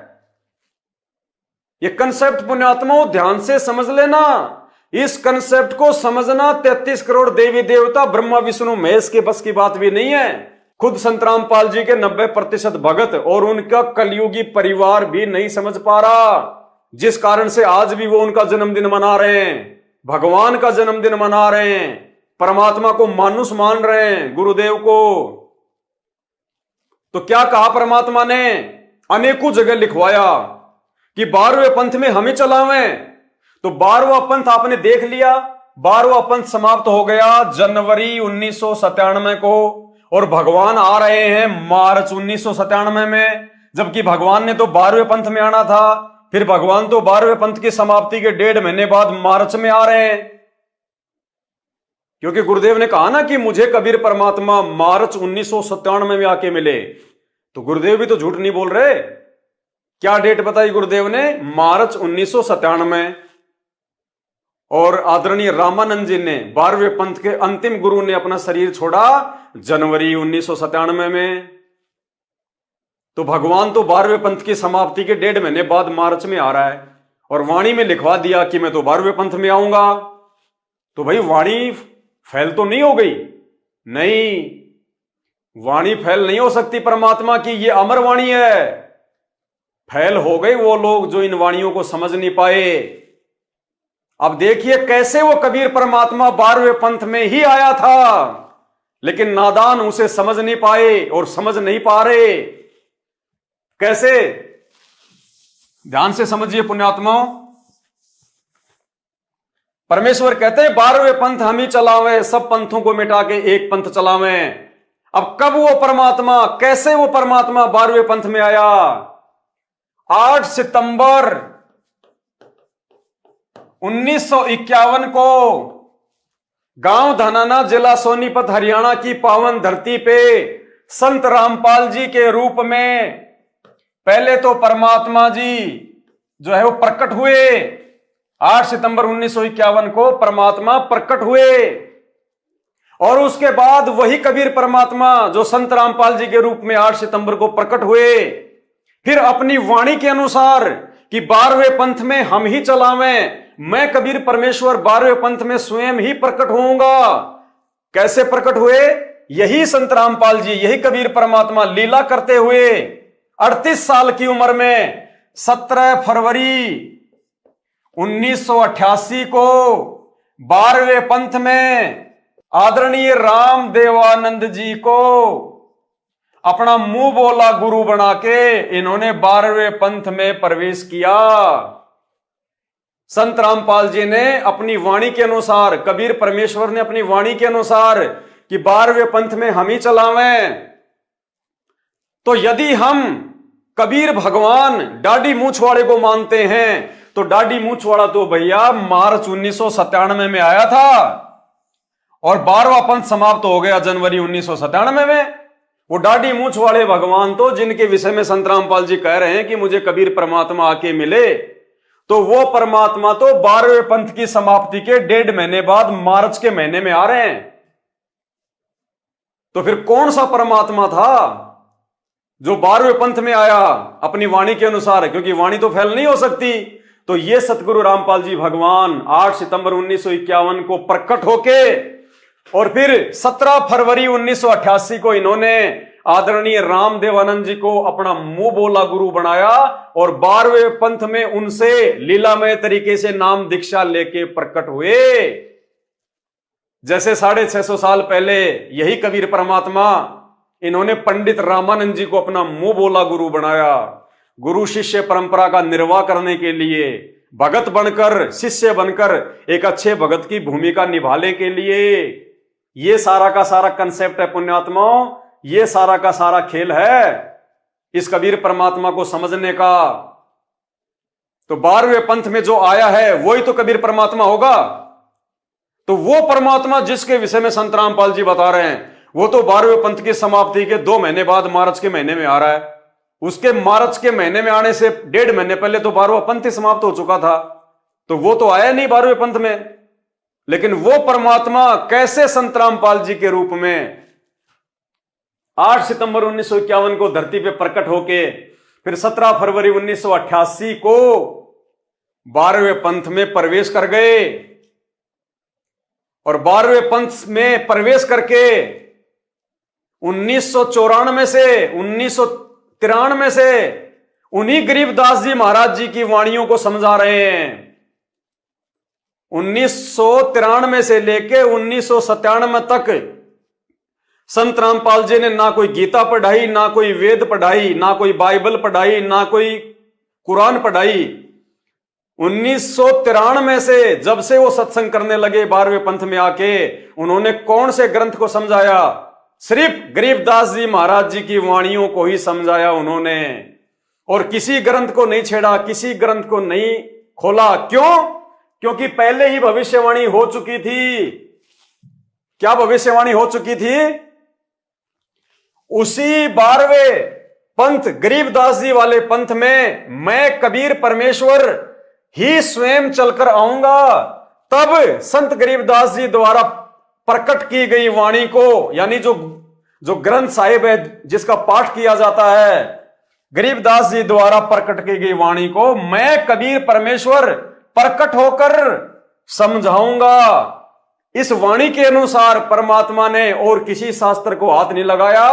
ये कंसेप्ट पुण्यात्माओं ध्यान से समझ लेना। इस कंसेप्ट को समझना 33 करोड़ देवी देवता ब्रह्मा विष्णु महेश के बस की बात भी नहीं है। खुद संत रामपाल जी के 90% भगत और उनका कलयुगी परिवार भी नहीं समझ पा रहा, जिस कारण से आज भी वो उनका जन्मदिन मना रहे हैं, भगवान का जन्मदिन मना रहे हैं, परमात्मा को मानुष मान रहे हैं, गुरुदेव को। तो क्या कहा परमात्मा ने? अनेकों जगह लिखवाया कि 12वें पंथ में हम ही चलावें। तो 12वां पंथ आपने देख लिया, 12वां पंथ समाप्त हो गया जनवरी 1997 को, और भगवान आ रहे हैं मार्च 1997 में। जबकि भगवान ने तो 12वें पंथ में आना था, फिर भगवान तो 12वें पंथ की समाप्ति के 1.5 महीने बाद मार्च में आ रहे हैं, क्योंकि गुरुदेव ने कहा ना कि मुझे कबीर परमात्मा मार्च 1997 में आके मिले। तो गुरुदेव भी तो झूठ नहीं बोल रहे। क्या डेट बताई गुरुदेव ने? मार्च 1997। और आदरणीय रामानंद जी ने 12वें पंथ के अंतिम गुरु ने अपना शरीर छोड़ा जनवरी 1997 में। तो भगवान तो 12वें पंथ की समाप्ति के 1.5 महीने बाद मार्च में आ रहा है और वाणी में लिखवा दिया कि मैं तो 12वें पंथ में आऊंगा। तो भाई वाणी फैल तो नहीं हो गई? नहीं, वाणी फैल नहीं हो सकती परमात्मा की, ये अमर वाणी है। फैल हो गए वो लोग जो इन वाणियों को समझ नहीं पाए। अब देखिए कैसे वो कबीर परमात्मा 12वें पंथ में ही आया था, लेकिन नादान उसे समझ नहीं पाए और समझ नहीं पा रहे। कैसे? ध्यान से समझिए पुण्यात्माओं। परमेश्वर कहते हैं 12वें पंथ हम ही चलावे, सब पंथों को मिटा के एक पंथ चलावे। अब कब वो परमात्मा, कैसे वो परमात्मा 12वें पंथ में आया? 8 सितंबर 1951 को गांव धनाना, जिला सोनीपत, हरियाणा की पावन धरती पे संत रामपाल जी के रूप में पहले तो परमात्मा जी जो है वो प्रकट हुए। 8 सितंबर 1951 को परमात्मा प्रकट हुए और उसके बाद वही कबीर परमात्मा जो संत रामपाल जी के रूप में 8 सितंबर को प्रकट हुए, फिर अपनी वाणी के अनुसार कि 12वें पंथ में हम ही चलावें, मैं कबीर परमेश्वर 12वें पंथ में स्वयं ही प्रकट होऊंगा। कैसे प्रकट हुए? यही संत रामपाल जी, यही कबीर परमात्मा लीला करते हुए 38 साल की उम्र में 17 फरवरी 1988 को 12वें पंथ में आदरणीय राम देवानंद जी को अपना मुंह बोला गुरु बना के इन्होंने 12वें पंथ में प्रवेश किया। संत रामपाल जी ने अपनी वाणी के अनुसार, कबीर परमेश्वर ने अपनी वाणी के अनुसार कि 12वें पंथ में हम ही चलावें। तो यदि हम कबीर भगवान डाडी मूछ वाले को मानते हैं तो डाडी मूछ वाला तो भैया मार्च 1997 में आया था और 12वां पंथ समाप्त हो गया जनवरी 1997 में। वो डाडी मूछ वाले भगवान तो जिनके विषय में संत रामपाल जी कह रहे हैं कि मुझे कबीर परमात्मा आके मिले, तो वो परमात्मा तो 12वें पंथ की समाप्ति के 1.5 महीने बाद मार्च के महीने में आ रहे हैं। तो फिर कौन सा परमात्मा था जो 12वें पंथ में आया अपनी वाणी के अनुसार? क्योंकि वाणी तो फैल नहीं हो सकती। तो ये सतगुरु रामपाल जी भगवान 8 सितंबर 1951 को प्रकट होके और फिर 17 फरवरी 1988 को इन्होंने आदरणीय राम देवानंद जी को अपना मुंह बोला गुरु बनाया और 12वें पंथ में उनसे लीलामय तरीके से नाम दीक्षा लेके प्रकट हुए। जैसे 650 साल पहले यही कबीर परमात्मा इन्होंने पंडित रामानंद जी को अपना मुंह बोला गुरु बनाया, गुरु शिष्य परंपरा का निर्वाह करने के लिए, भगत बनकर, शिष्य बनकर एक अच्छे भगत की भूमिका निभाने के लिए। ये सारा का सारा कंसेप्ट है पुण्यात्माओं, ये सारा का सारा खेल है इस कबीर परमात्मा को समझने का। तो 12वें पंथ में जो आया है वही तो कबीर परमात्मा होगा। तो वो परमात्मा जिसके विषय में संत रामपाल जी बता रहे हैं वो तो 12वें पंथ की समाप्ति के 2 महीने बाद मार्च के महीने में आ रहा है। उसके मार्च के महीने में आने से 1.5 महीने पहले तो 12वां पंथ ही समाप्त हो चुका था, तो वो तो आया नहीं 12वें पंथ में। लेकिन वो परमात्मा कैसे संत रामपाल जी के रूप में 8 सितंबर 1951 को धरती पे प्रकट होके फिर 17 फरवरी 1988 को 12वें पंथ में प्रवेश कर गए और 12वें पंथ में प्रवेश करके 1994 से 1993 से उन्हीं गरीबदास जी महाराज जी की वाणियों को समझा रहे हैं। 1993 से लेके 1997 तक संत रामपाल जी ने ना कोई गीता पढ़ाई, ना कोई वेद पढ़ाई, ना कोई बाइबल पढ़ाई, ना कोई कुरान पढ़ाई। 1993 से जब से वो सत्संग करने लगे 12वें पंथ में आके, उन्होंने कौन से ग्रंथ को समझाया? सिर्फ गरीबदास जी महाराज जी की वाणियों को ही समझाया उन्होंने, और किसी ग्रंथ को नहीं छेड़ा, किसी ग्रंथ को नहीं खोला। क्यों? क्योंकि पहले ही भविष्यवाणी हो चुकी थी। क्या भविष्यवाणी हो चुकी थी? उसी 12वें पंथ गरीबदास जी वाले पंथ में मैं कबीर परमेश्वर ही स्वयं चलकर आऊंगा, तब संत गरीबदास जी द्वारा प्रकट की गई वाणी को, यानी जो ग्रंथ साहिब है जिसका पाठ किया जाता है, गरीबदास जी द्वारा प्रकट की गई वाणी को मैं कबीर परमेश्वर प्रकट होकर समझाऊंगा। इस वाणी के अनुसार परमात्मा ने और किसी शास्त्र को हाथ नहीं लगाया।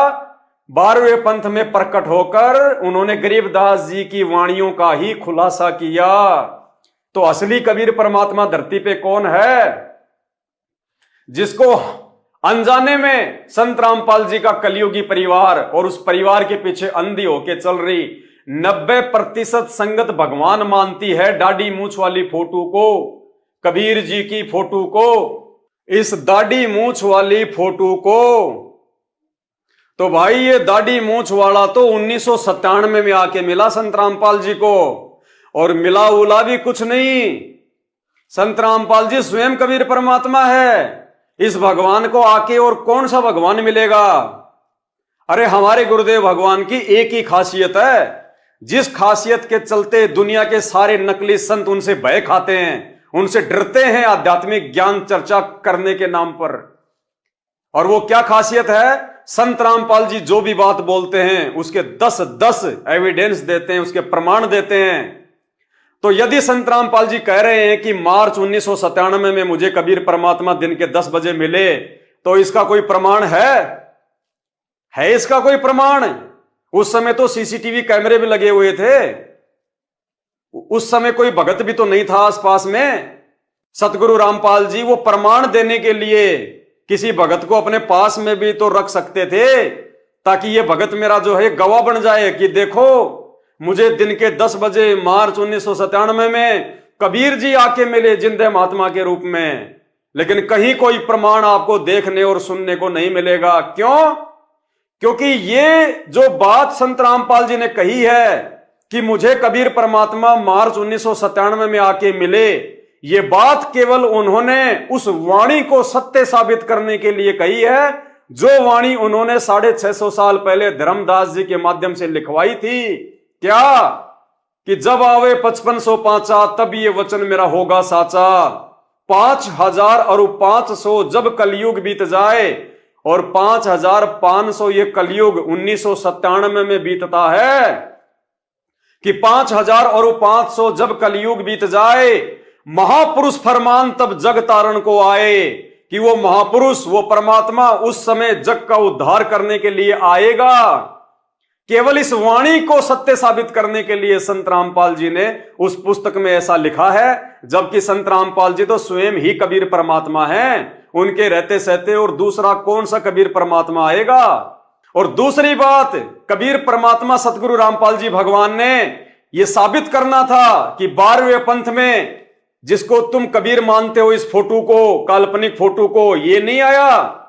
12वें पंथ में प्रकट होकर उन्होंने गरीबदास जी की वाणियों का ही खुलासा किया। तो असली कबीर परमात्मा धरती पे कौन है? जिसको अनजाने में संत रामपाल जी का कलयुगी परिवार और उस परिवार के पीछे अंधी होके चल रही 90% संगत भगवान मानती है। दाढ़ी मूछ वाली फोटो को, कबीर जी की फोटो को, इस दाढ़ी मूछ वाली फोटो को। तो भाई ये दाढ़ी मूछ वाला तो 1997 में आके मिला संत रामपाल जी को, और मिला उला भी कुछ नहीं। संत रामपाल जी स्वयं कबीर परमात्मा है। इस भगवान को आके और कौन सा भगवान मिलेगा? अरे हमारे गुरुदेव भगवान की एक ही खासियत है, जिस खासियत के चलते दुनिया के सारे नकली संत उनसे भय खाते हैं, उनसे डरते हैं आध्यात्मिक ज्ञान चर्चा करने के नाम पर। और वो क्या खासियत है? संत रामपाल जी जो भी बात बोलते हैं उसके 10 एविडेंस देते हैं, उसके प्रमाण देते हैं। तो यदि संत रामपाल जी कह रहे हैं कि मार्च 1997 में मुझे कबीर परमात्मा दिन के 10 बजे मिले, तो इसका कोई प्रमाण है इसका कोई प्रमाण? उस समय तो सीसीटीवी कैमरे भी लगे हुए थे, उस समय कोई भगत भी तो नहीं था आसपास में। सतगुरु रामपाल जी वो प्रमाण देने के लिए किसी भगत को अपने पास में भी तो रख सकते थे, ताकि ये भगत मेरा जो है गवाह बन जाए कि देखो मुझे दिन के 10 बजे मार्च 1997 में कबीर जी आके मिले जिंदे महात्मा के रूप में। लेकिन कहीं कोई प्रमाण आपको देखने और सुनने को नहीं मिलेगा। क्यों? क्योंकि ये जो बात संत रामपाल जी ने कही है कि मुझे कबीर परमात्मा मार्च 1997 में आके मिले, ये बात केवल उन्होंने उस वाणी को सत्य साबित करने के लिए कही है, जो वाणी उन्होंने 650 साल पहले धर्मदास जी के माध्यम से लिखवाई थी। क्या? कि जब आवे 5505 तब ये वचन मेरा होगा साचा। 5000 और 500 जब कलयुग बीत जाए, और 5500 ये कलयुग 1997 में बीतता है। कि 5000 और 500 जब कलयुग बीत जाए, महापुरुष फरमान तब जग तारण को आए। कि वो महापुरुष, वो परमात्मा उस समय जग का उद्धार करने के लिए आएगा। केवल इस वाणी को सत्य साबित करने के लिए संत रामपाल जी ने उस पुस्तक में ऐसा लिखा है, जबकि संत रामपाल जी तो स्वयं ही कबीर परमात्मा हैं। उनके रहते सहते और दूसरा कौन सा कबीर परमात्मा आएगा? और दूसरी बात, कबीर परमात्मा सतगुरु रामपाल जी भगवान ने यह साबित करना था कि 12वें पंथ में जिसको तुम कबीर मानते हो, इस फोटो को, काल्पनिक फोटो को, ये नहीं आया,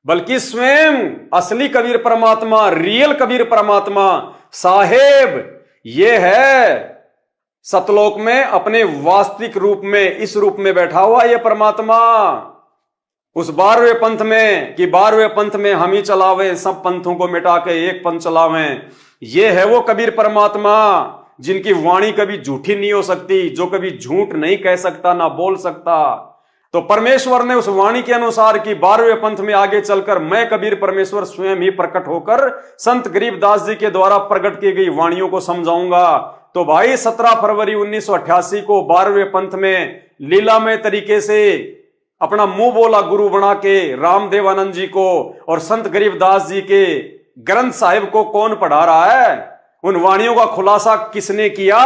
बल्कि स्वयं असली कबीर परमात्मा, रियल कबीर परमात्मा साहेब ये है सतलोक में अपने वास्तविक रूप में, इस रूप में बैठा हुआ ये परमात्मा। उस 12वें पंथ में कि 12वें पंथ में हम ही चलावे, सब पंथों को मिटा के एक पंथ चलावें, ये है वो कबीर परमात्मा जिनकी वाणी कभी झूठी नहीं हो सकती, जो कभी झूठ नहीं कह सकता, ना बोल सकता। तो परमेश्वर ने उस वाणी के अनुसार कि 12वें पंथ में आगे चलकर मैं कबीर परमेश्वर स्वयं ही प्रकट होकर संत गरीबदास जी के द्वारा प्रकट की गई वाणियों को समझाऊंगा। तो भाई 17 फरवरी 1988 को 12वें पंथ में लीलामय तरीके से अपना मुंह बोला गुरु बना के रामदेवानंद जी को और संत गरीबदास जी के ग्रंथ साहिब को कौन पढ़ा रहा है? उन वाणियों का खुलासा किसने किया?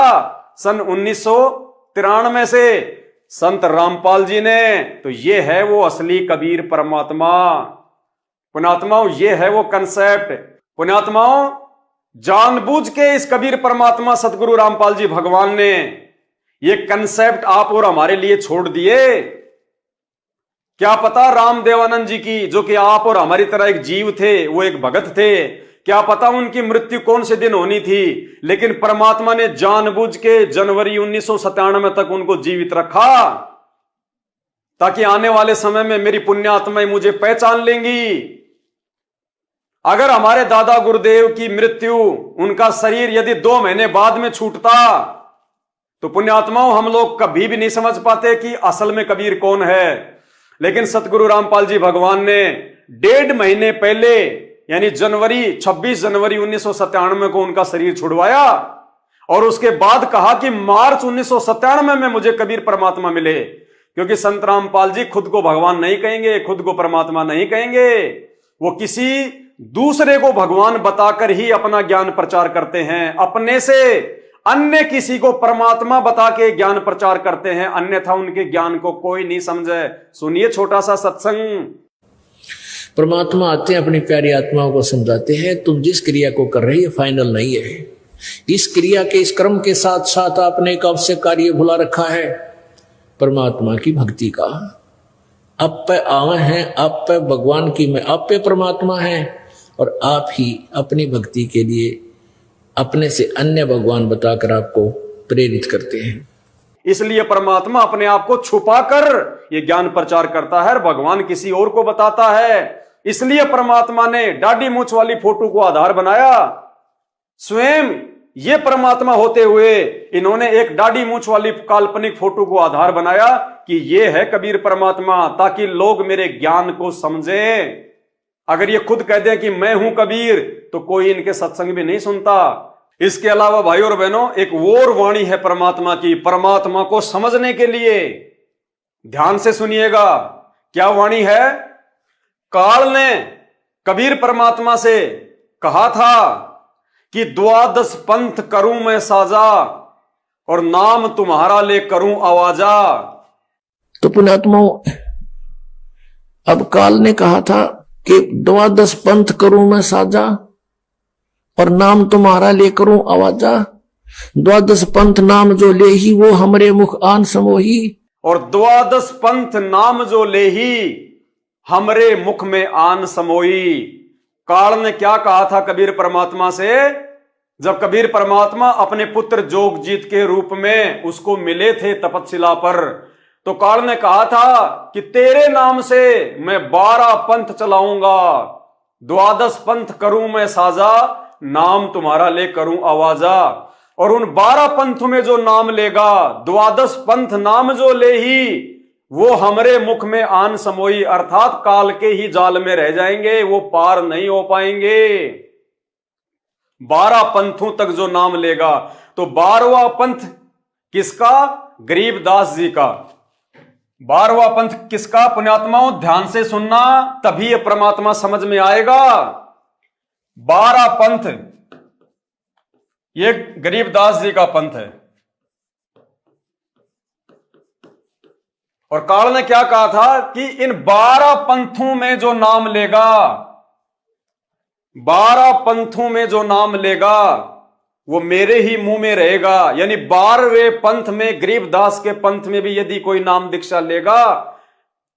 सन 1993 से संत रामपाल जी ने। तो ये है वो असली कबीर परमात्मा। पुण्यात्माओं, ये है वो कंसेप्ट। पुण्यात्माओं, जानबूझ के इस कबीर परमात्मा सतगुरु रामपाल जी भगवान ने ये कंसेप्ट आप और हमारे लिए छोड़ दिए। क्या पता रामदेवानंद जी की, जो कि आप और हमारी तरह एक जीव थे, वो एक भगत थे, क्या पता उनकी मृत्यु कौन से दिन होनी थी, लेकिन परमात्मा ने जानबूझ के जनवरी 1997 तक उनको जीवित रखा, ताकि आने वाले समय में मेरी पुण्यात्माएं मुझे पहचान लेंगी। अगर हमारे दादा गुरुदेव की मृत्यु, उनका शरीर यदि 2 महीने बाद में छूटता, तो पुण्यात्माओं, हम लोग कभी भी नहीं समझ पाते कि असल में कबीर कौन है। लेकिन सतगुरु रामपाल जी भगवान ने 1.5 महीने पहले यानी 26 जनवरी 1997 को उनका शरीर छुड़वाया और उसके बाद कहा कि मार्च 1997 में मुझे कबीर परमात्मा मिले। क्योंकि संत रामपाल जी खुद को भगवान नहीं कहेंगे, खुद को परमात्मा नहीं कहेंगे, वो किसी दूसरे को भगवान बताकर ही अपना ज्ञान प्रचार करते हैं। अपने से अन्य किसी को परमात्मा बता के ज्ञान प्रचार करते हैं, अन्यथा उनके ज्ञान को कोई नहीं समझे। सुनिए छोटा सा सत्संग। परमात्मा आते हैं, अपनी प्यारी आत्माओं को समझाते हैं, तुम जिस क्रिया को कर रहे हैं फाइनल नहीं है। इस क्रिया के, इस क्रम के साथ साथ आपने एक अवश्य कार्य भुला रखा है, परमात्मा की भक्ति का। आप पे आवे हैं, आप पे भगवान की में, आप पे परमात्मा है और आप ही अपनी भक्ति के लिए अपने से अन्य भगवान बताकर आपको प्रेरित करते हैं। इसलिए परमात्मा अपने आप को छुपाकर ये ज्ञान प्रचार करता है, भगवान किसी और को बताता है। इसलिए परमात्मा ने दाढ़ी मूंछ वाली फोटो को आधार बनाया। स्वयं ये परमात्मा होते हुए इन्होंने एक दाढ़ी मूंछ वाली काल्पनिक फोटो को आधार बनाया कि ये है कबीर परमात्मा, ताकि लोग मेरे ज्ञान को समझें। अगर ये खुद कह दें कि मैं हूं कबीर, तो कोई इनके सत्संग भी नहीं सुनता। इसके अलावा भाई और बहनों, एक और वाणी है परमात्मा की, परमात्मा को समझने के लिए। ध्यान से सुनिएगा, क्या वाणी है? काल ने कबीर परमात्मा से कहा था कि 12 पंथ करूं मैं साजा और नाम तुम्हारा ले करूं आवाजा। तो पुण्यात्माओं, अब काल ने कहा था कि 12 पंथ करूं मैं साजा और नाम तुम्हारा ले करूं आवाजा। 12 पंथ नाम जो ले ही वो हमरे मुख आन समोही। और 12 पंथ नाम जो ले ही हमरे मुख में आन समोई। काल ने क्या कहा था कबीर परमात्मा से? जब कबीर परमात्मा अपने पुत्र जोगजीत के रूप में उसको मिले थे तपस्शिला पर, तो काल ने कहा था कि तेरे नाम से मैं 12 पंथ चलाऊंगा, 12 पंथ करूं मैं साजा, नाम तुम्हारा ले करूं आवाजा। और उन 12 पंथ में जो नाम लेगा, 12 पंथ नाम जो ले ही वो हमरे मुख में आन समोई, अर्थात काल के ही जाल में रह जाएंगे, वो पार नहीं हो पाएंगे। 12 पंथों तक जो नाम लेगा, तो 12वां पंथ किसका? गरीबदास जी का। 12वां पंथ किसका? पुण्यात्माओं ध्यान से सुनना, तभी ये परमात्मा समझ में आएगा। 12 पंथ ये गरीबदास जी का पंथ है। और काल ने क्या कहा था कि इन 12 पंथों में जो नाम लेगा, 12 पंथों में जो नाम लेगा वो मेरे ही मुंह में रहेगा। यानी 12वें पंथ में, गरीबदास के पंथ में भी यदि कोई नाम दीक्षा लेगा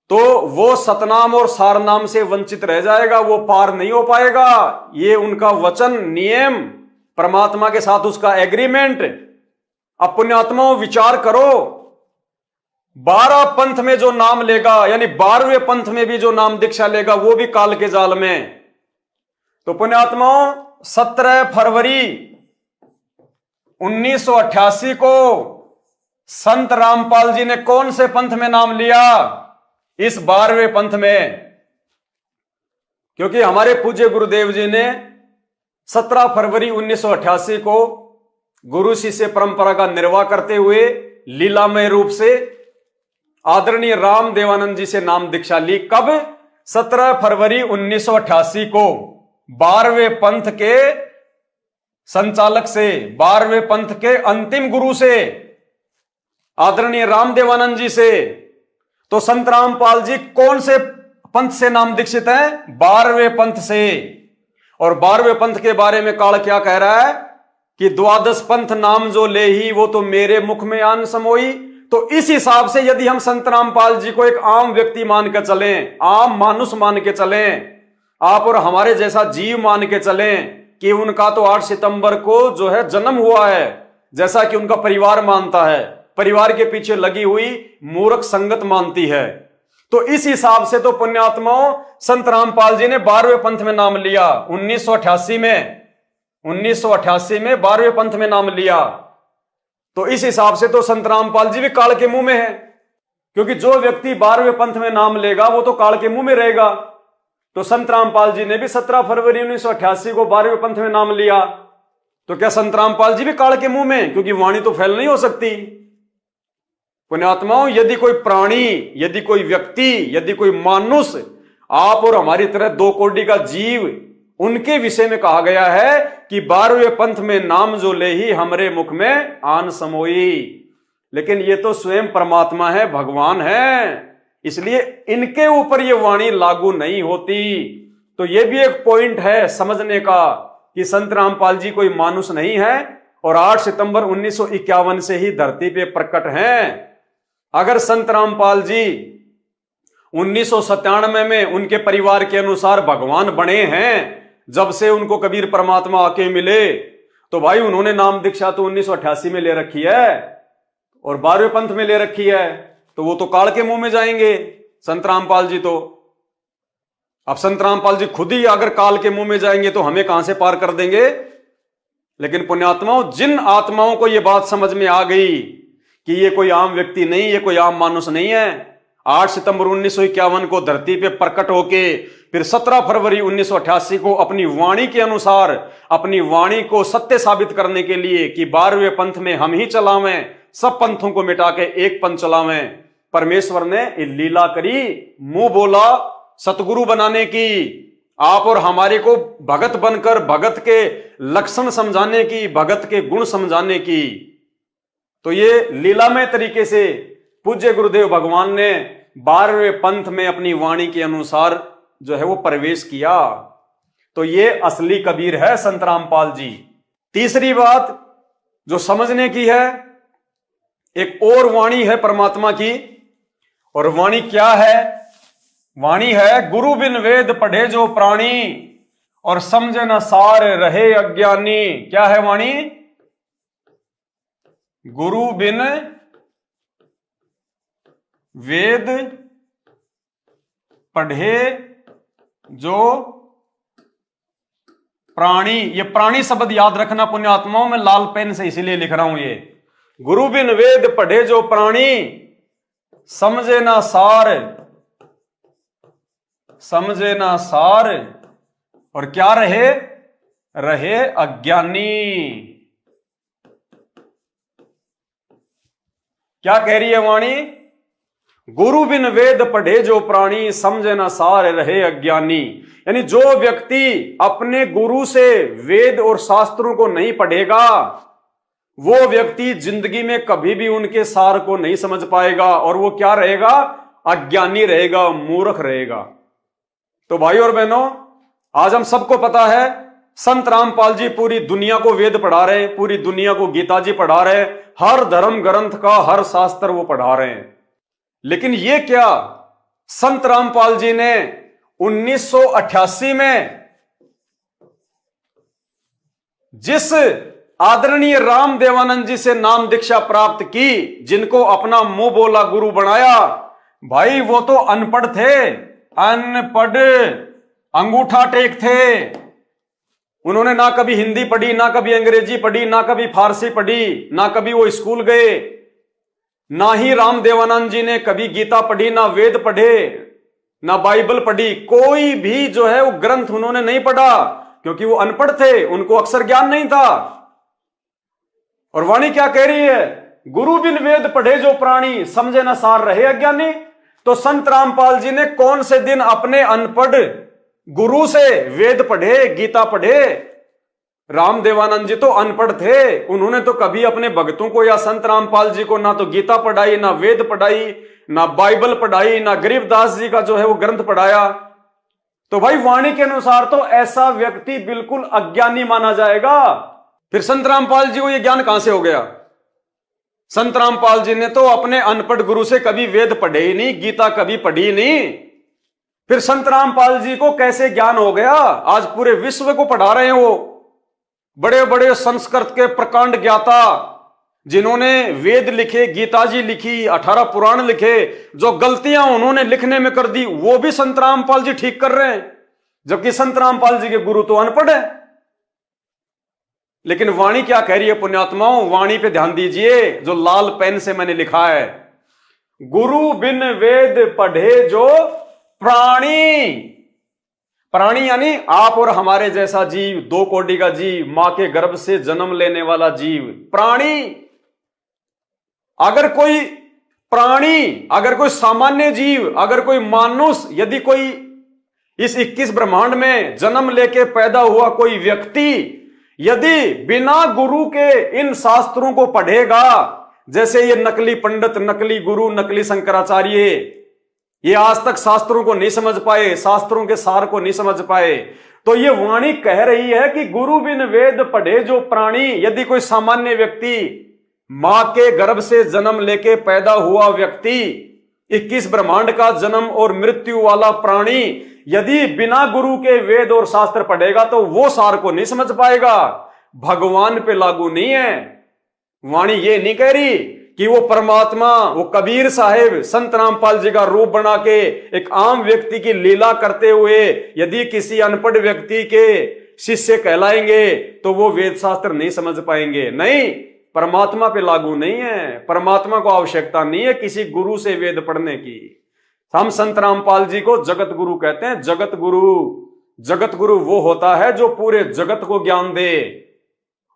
तो वो सतनाम और सारनाम से वंचित रह जाएगा, वो पार नहीं हो पाएगा। ये उनका वचन, नियम, परमात्मा के साथ उसका एग्रीमेंट। अब पुण्यात्माओं विचार करो, 12 पंथ में जो नाम लेगा, यानी 12वें पंथ में भी जो नाम दीक्षा लेगा, वो भी काल के जाल में। तो पुण्यात्माओं 17 फरवरी 1988 को संत रामपाल जी ने कौन से पंथ में नाम लिया? इस 12वें पंथ में। क्योंकि हमारे पूज्य गुरुदेव जी ने 17 फरवरी 1988 को गुरु शिष्य परंपरा का निर्वाह करते हुए लीलामय रूप से आदरणीय राम देवानंद जी से नाम दीक्षा ली। कब? 17 फरवरी 1988 को 12वें पंथ के संचालक से, 12वें पंथ के अंतिम गुरु से, आदरणीय राम देवानंद जी से। तो संत रामपाल जी कौन से पंथ से नाम दीक्षित हैं? 12वें पंथ से। और 12वें पंथ के बारे में काल क्या कह रहा है कि 12 पंथ नाम जो ले ही वो तो मेरे मुख में आन समोई। तो इस हिसाब से यदि हम संत रामपाल जी को एक आम व्यक्ति मान के चलें, आम मानुष मान के चलें, आप और हमारे जैसा जीव मान के चलें कि उनका तो 8 सितंबर को जो है जन्म हुआ है, जैसा कि उनका परिवार मानता है, परिवार के पीछे लगी हुई मूर्ख संगत मानती है, तो इस हिसाब से तो पुण्यात्माओं संत रामपाल जी ने 12वें पंथ में नाम लिया। 1988 में 12वें पंथ में नाम लिया। तो इस हिसाब से तो संत रामपाल जी भी काल के मुंह में है, क्योंकि जो व्यक्ति 12वें पंथ में नाम लेगा वो तो काल के मुंह में रहेगा। तो संत रामपाल जी ने भी 17 फरवरी 1988 को 12वें पंथ में नाम लिया, तो क्या संत रामपाल जी भी काल के मुंह में? क्योंकि वाणी तो फैल नहीं हो सकती। पुण्यात्माओं, यदि कोई प्राणी, यदि कोई व्यक्ति, यदि कोई मानुष, आप और हमारी तरह 2 कोटि का जीव, उनके विषय में कहा गया है कि 12वें पंथ में नाम जो ले ही हमरे मुख में आन समोई। लेकिन ये तो स्वयं परमात्मा है, भगवान है, इसलिए इनके ऊपर ये वाणी लागू नहीं होती। तो ये भी एक पॉइंट है समझने का कि संत रामपाल जी कोई मानुष नहीं है और 8 सितंबर 1951 से ही धरती पे प्रकट हैं। अगर संत रामपाल जी 1997 में उनके परिवार के अनुसार भगवान बने हैं, जब से उनको कबीर परमात्मा आके मिले, तो भाई उन्होंने नाम दीक्षा तो 1988 में ले रखी है और 12वें पंथ में ले रखी है, तो वो तो काल के मुंह में जाएंगे संत रामपाल जी। तो अब संत रामपाल जी खुद ही अगर काल के मुंह में जाएंगे तो हमें कहां से पार कर देंगे। लेकिन पुण्यात्माओं, जिन आत्माओं को यह बात समझ में आ गई कि ये कोई आम व्यक्ति नहीं, ये कोई आम मानुष नहीं है, 8 सितंबर 1951 को धरती पे प्रकट होके फिर 17 फरवरी 1988 को अपनी वाणी के अनुसार, अपनी वाणी को सत्य साबित करने के लिए कि 12वें पंथ में हम ही चलावें, सब पंथों को मिटा के एक पंथ चलावें, परमेश्वर ने लीला करी, मुंह बोला सतगुरु बनाने की, आप और हमारे को भगत बनकर भगत के लक्षण समझाने की, भगत के गुण समझाने की। तो ये लीलामय तरीके से पूज्य गुरुदेव भगवान ने 12वें पंथ में अपनी वाणी के अनुसार जो है वो प्रवेश किया। तो ये असली कबीर है संत रामपाल जी। तीसरी बात जो समझने की है, एक और वाणी है परमात्मा की, और वाणी क्या है? वाणी है, गुरु बिन वेद पढ़े जो प्राणी और समझे न सार रहे अज्ञानी। क्या है वाणी? गुरु बिन वेद पढ़े जो प्राणी। ये प्राणी शब्द याद रखना पुण्यात्माओं, में लाल पेन से इसीलिए लिख रहा हूं ये। गुरु बिन वेद पढ़े जो प्राणी समझे ना सार, समझे ना सार, और क्या रहे? रहे अज्ञानी। क्या कह रही है वाणी? गुरु बिन वेद पढ़े जो प्राणी समझे ना सार रहे अज्ञानी। यानी जो व्यक्ति अपने गुरु से वेद और शास्त्रों को नहीं पढ़ेगा, वो व्यक्ति जिंदगी में कभी भी उनके सार को नहीं समझ पाएगा, और वो क्या रहेगा? अज्ञानी रहेगा, मूर्ख रहेगा। तो भाई और बहनों, आज हम सबको पता है संत रामपाल जी पूरी दुनिया को वेद पढ़ा रहे हैं, पूरी दुनिया को गीता जी पढ़ा रहे हैं, हर धर्म ग्रंथ का हर शास्त्र वो पढ़ा रहे हैं। लेकिन ये क्या, संत रामपाल जी ने 1988 में जिस आदरणीय राम देवानंद जी से नाम दीक्षा प्राप्त की, जिनको अपना मुंह बोला गुरु बनाया, भाई वो तो अनपढ़ थे, अनपढ़ अंगूठा टेक थे। उन्होंने ना कभी हिंदी पढ़ी, ना कभी अंग्रेजी पढ़ी, ना कभी फारसी पढ़ी, ना कभी वो स्कूल गए, ना ही राम देवानंद जी ने कभी गीता पढ़ी, ना वेद पढ़े, ना बाइबल पढ़ी। कोई भी जो है वो ग्रंथ उन्होंने नहीं पढ़ा, क्योंकि वो अनपढ़ थे, उनको अक्षर ज्ञान नहीं था। और वाणी क्या कह रही है? गुरु बिन वेद पढ़े जो प्राणी समझे न सार रहे अज्ञानी। तो संत रामपाल जी ने कौन से दिन अपने अनपढ़ गुरु से वेद पढ़े, गीता पढ़े? राम देवानंद जी तो अनपढ़ थे, उन्होंने तो कभी अपने भक्तों को या संत रामपाल जी को ना तो गीता पढ़ाई, ना वेद पढ़ाई, ना बाइबल पढ़ाई, ना गरीबदास जी का जो है वो ग्रंथ पढ़ाया। तो भाई वाणी के अनुसार तो ऐसा व्यक्ति बिल्कुल अज्ञानी माना जाएगा। फिर संत रामपाल जी को यह ज्ञान कहां से हो गया? संत रामपाल जी ने तो अपने अनपढ़ गुरु से कभी वेद पढ़े ही नहीं, गीता कभी पढ़ी नहीं। फिर संत रामपाल जी को कैसे ज्ञान हो गया? आज पूरे विश्व को पढ़ा रहे हैं वो, बड़े बड़े संस्कृत के प्रकांड ज्ञाता, जिन्होंने वेद लिखे, गीता जी लिखी, 18 पुराण लिखे। जो गलतियां उन्होंने लिखने में कर दी वो भी संत रामपाल जी ठीक कर रहे हैं, जबकि संत रामपाल जी के गुरु तो अनपढ़ है। लेकिन वाणी क्या कह रही है पुण्यात्माओं? वाणी पे ध्यान दीजिए, जो लाल पेन से मैंने लिखा है, गुरु बिन वेद पढ़े जो प्राणी। प्राणी यानी आप और हमारे जैसा जीव, 2 कोटि का जीव, मां के गर्भ से जन्म लेने वाला जीव, प्राणी। अगर कोई प्राणी, अगर कोई सामान्य जीव, अगर कोई मानुष, यदि कोई इस 21 ब्रह्मांड में जन्म लेके पैदा हुआ कोई व्यक्ति यदि बिना गुरु के इन शास्त्रों को पढ़ेगा, जैसे ये नकली पंडित, नकली गुरु, नकली शंकराचार्य, ये आज तक शास्त्रों को नहीं समझ पाए, शास्त्रों के सार को नहीं समझ पाए, तो ये वाणी कह रही है कि गुरु बिन वेद पढ़े जो प्राणी। यदि कोई सामान्य व्यक्ति, मां के गर्भ से जन्म लेके पैदा हुआ व्यक्ति, 21 ब्रह्मांड का जन्म और मृत्यु वाला प्राणी, यदि बिना गुरु के वेद और शास्त्र पढ़ेगा तो वो सार को नहीं समझ पाएगा, भगवान पे लागू नहीं है। वाणी ये नहीं कह रही कि वो परमात्मा, वो कबीर साहिब, संत रामपाल जी का रूप बना के एक आम व्यक्ति की लीला करते हुए यदि किसी अनपढ़ व्यक्ति के शिष्य कहलाएंगे तो वो वेद शास्त्र नहीं समझ पाएंगे। नहीं, परमात्मा पे लागू नहीं है। परमात्मा को आवश्यकता नहीं है किसी गुरु से वेद पढ़ने की। हम संत रामपाल जी को जगत गुरु कहते हैं। जगत गुरु वो होता है जो पूरे जगत को ज्ञान दे।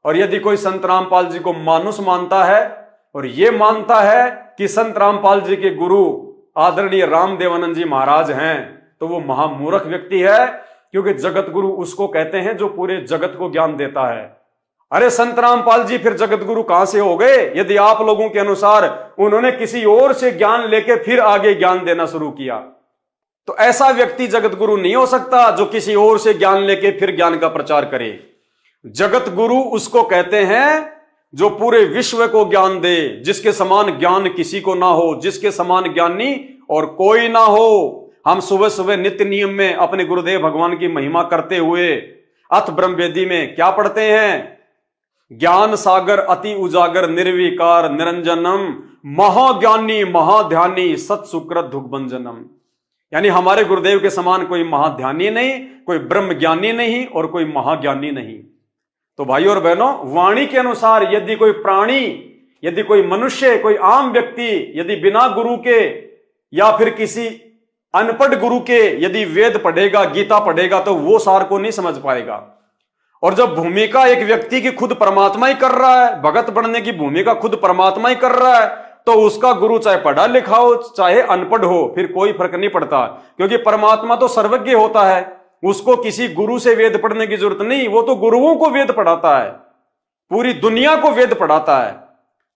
और यदि कोई संत रामपाल जी को मानुष मानता है और ये मानता है कि संत रामपाल जी के गुरु आदरणीय रामदेवानंद जी महाराज हैं, तो वो महामूर्ख व्यक्ति है, क्योंकि जगत गुरु उसको कहते हैं जो पूरे जगत को ज्ञान देता है। अरे संत रामपाल जी फिर जगत गुरु कहां से हो गए? यदि आप लोगों के अनुसार उन्होंने किसी और से ज्ञान लेके फिर आगे ज्ञान देना शुरू किया, तो ऐसा व्यक्ति जगत गुरु नहीं हो सकता जो किसी और से ज्ञान लेके फिर ज्ञान का प्रचार करे। जगत गुरु उसको कहते हैं जो पूरे विश्व को ज्ञान दे, जिसके समान ज्ञान किसी को ना हो, जिसके समान ज्ञानी और कोई ना हो। हम सुबह सुबह नित्य नियम में अपने गुरुदेव भगवान की महिमा करते हुए अथ ब्रह्मवेदी में क्या पढ़ते हैं? ज्ञान सागर अति उजागर निर्विकार निरंजनम महाज्ञानी महाध्यानी सत्सुकृत दुग्भंजनम। यानी हमारे गुरुदेव के समान कोई महाध्यानी नहीं, कोई ब्रह्म ज्ञानी नहीं और कोई महाज्ञानी नहीं। तो भाइयों और बहनों, वाणी के अनुसार यदि कोई प्राणी, यदि कोई मनुष्य, कोई आम व्यक्ति यदि बिना गुरु के या फिर किसी अनपढ़ गुरु के यदि वेद पढ़ेगा, गीता पढ़ेगा, तो वो सार को नहीं समझ पाएगा। और जब भूमिका एक व्यक्ति की खुद परमात्मा ही कर रहा है, भगत बनने की भूमिका खुद परमात्मा ही कर रहा है, तो उसका गुरु चाहे पढ़ा लिखा हो चाहे अनपढ़ हो, फिर कोई फर्क नहीं पड़ता, क्योंकि परमात्मा तो सर्वज्ञ होता है। उसको किसी गुरु से वेद पढ़ने की जरूरत नहीं, वो तो गुरुओं को वेद पढ़ाता है, पूरी दुनिया को वेद पढ़ाता है।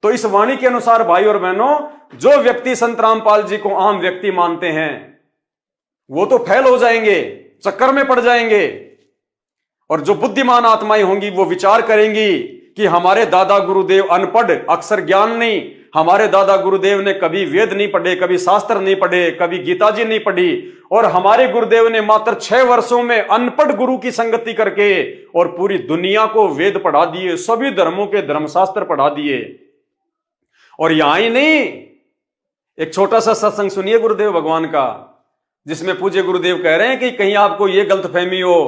तो इस वाणी के अनुसार भाई और बहनों, जो व्यक्ति संत रामपाल जी को आम व्यक्ति मानते हैं वो तो फेल हो जाएंगे, चक्कर में पड़ जाएंगे। और जो बुद्धिमान आत्माएं होंगी वो विचार करेंगी कि हमारे दादा गुरुदेव अनपढ़, अक्षर ज्ञान नहीं, हमारे दादा गुरुदेव ने कभी वेद नहीं पढ़े, कभी शास्त्र नहीं पढ़े, कभी गीता जी नहीं पढ़ी, और हमारे गुरुदेव ने मात्र 6 वर्षों में अनपढ़ गुरु की संगति करके और पूरी दुनिया को वेद पढ़ा दिए, सभी धर्मों के धर्मशास्त्र पढ़ा दिए। और यहां ही नहीं, एक छोटा सा सत्संग सुनिए गुरुदेव भगवान का, जिसमें पूज्य गुरुदेव कह रहे हैं कि कहीं आपको यह गलतफहमी हो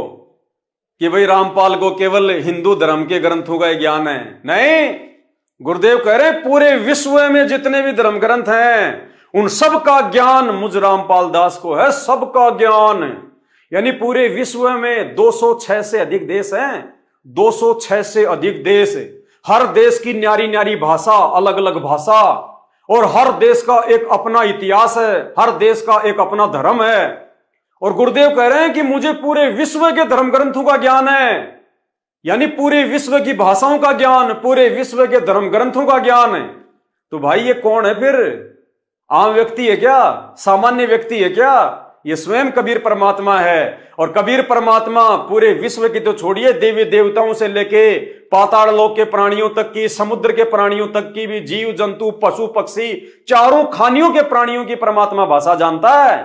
कि भाई रामपाल को केवल हिंदू धर्म के ग्रंथों का ज्ञान है। नहीं, गुरुदेव कह रहे हैं पूरे विश्व में जितने भी धर्म ग्रंथ हैं उन सब का ज्ञान मुझ रामपाल दास को है, सबका ज्ञान। यानी पूरे विश्व में 206 से अधिक देश हैं, 206 से अधिक देश, हर देश की न्यारी न्यारी भाषा, अलग अलग भाषा, और हर देश का एक अपना इतिहास है, हर देश का एक अपना धर्म है। और गुरुदेव कह रहे हैं कि मुझे पूरे विश्व के धर्म ग्रंथों का ज्ञान है, यानी पूरे विश्व की भाषाओं का ज्ञान, पूरे विश्व के धर्म ग्रंथों का ज्ञान है। तो भाई ये कौन है फिर? आम व्यक्ति है क्या? सामान्य व्यक्ति है क्या? ये स्वयं कबीर परमात्मा है। और कबीर परमात्मा पूरे विश्व की तो छोड़िए, देवी देवताओं से लेके पाताल लोक के प्राणियों तक की, समुद्र के प्राणियों तक की भी, जीव जंतु पशु पक्षी चारों खानियों के प्राणियों की परमात्मा भाषा जानता है।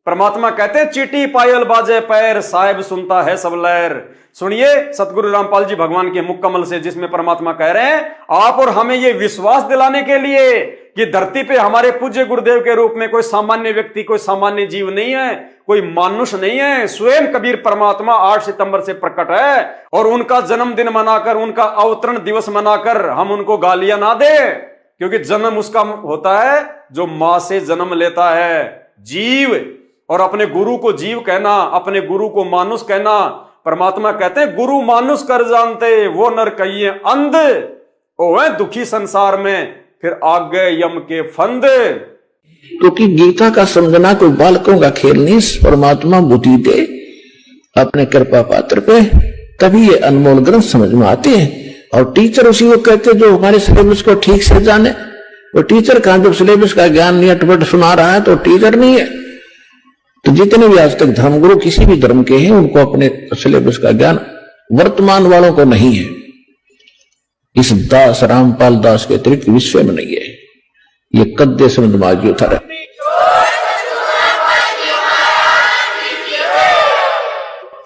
परमात्मा कहते हैं चीटी पायल बाजे पैर, साहिब सुनता है सब लहर। सुनिए सतगुरु रामपाल जी भगवान के मुख कमल से, जिसमें परमात्मा कह रहे हैं आप और हमें ये विश्वास दिलाने के लिए कि धरती पे हमारे पूज्य गुरुदेव के रूप में कोई सामान्य व्यक्ति, कोई सामान्य जीव नहीं है, कोई मानुष नहीं है। स्वयं कबीर परमात्मा 8 सितंबर से प्रकट है और उनका जन्मदिन मनाकर, उनका अवतरण दिवस मनाकर हम उनको गालियां ना दे, क्योंकि जन्म उसका होता है जो मां से जन्म लेता है, जीव। और अपने गुरु को जीव कहना, अपने गुरु को मानुष कहना, परमात्मा कहते हैं गुरु मानुष कर जानते, वो नर कहिए अंध, ओ है दुखी संसार में, फिर आग गए यम के फंद। क्योंकि गीता का समझना कोई बालकों का खेल नहीं, परमात्मा बुद्धि दे अपने कृपा पात्र पे, तभी ये अनमोल ग्रंथ समझ में आते हैं। और टीचर उसी को कहते जो हमारे सिलेबस को ठीक से जाने। वो टीचर कहां, जब सिलेबस का ज्ञान नहीं अटपट सुना रहा है तो टीचर नहीं है। तो जितने भी आज तक धर्मगुरु किसी भी धर्म के हैं, उनको अपने सिलेबस का ज्ञान वर्तमान वालों को नहीं है। इस दास रामपाल दास के अतिरिक्त विश्व में नहीं है। ये कद्दे समझ था।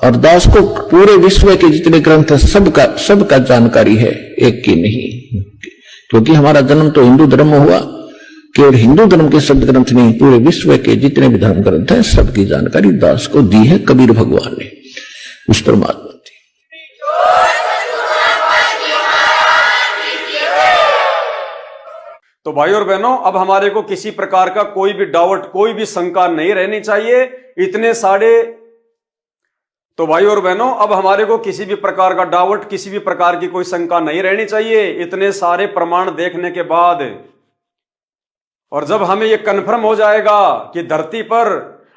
और दास को पूरे विश्व के जितने ग्रंथ है सबका जानकारी है, एक की नहीं। क्योंकि हमारा जन्म तो हिंदू धर्म में हुआ, केवल हिंदू धर्म के शब्द ग्रंथ नहीं, पूरे विश्व के जितने भी धर्म ग्रंथ हैं सबकी जानकारी दास को दी है कबीर भगवान ने, उस परमात्मा ने। तो भाई और बहनों, अब हमारे को किसी प्रकार का कोई भी डाउट, कोई भी शंका नहीं रहनी चाहिए। इतने सारे तो भाई और बहनों, अब हमारे को किसी भी प्रकार का डाउट, किसी भी प्रकार की कोई शंका नहीं रहनी चाहिए इतने सारे प्रमाण देखने के बाद। और जब हमें यह कन्फर्म हो जाएगा कि धरती पर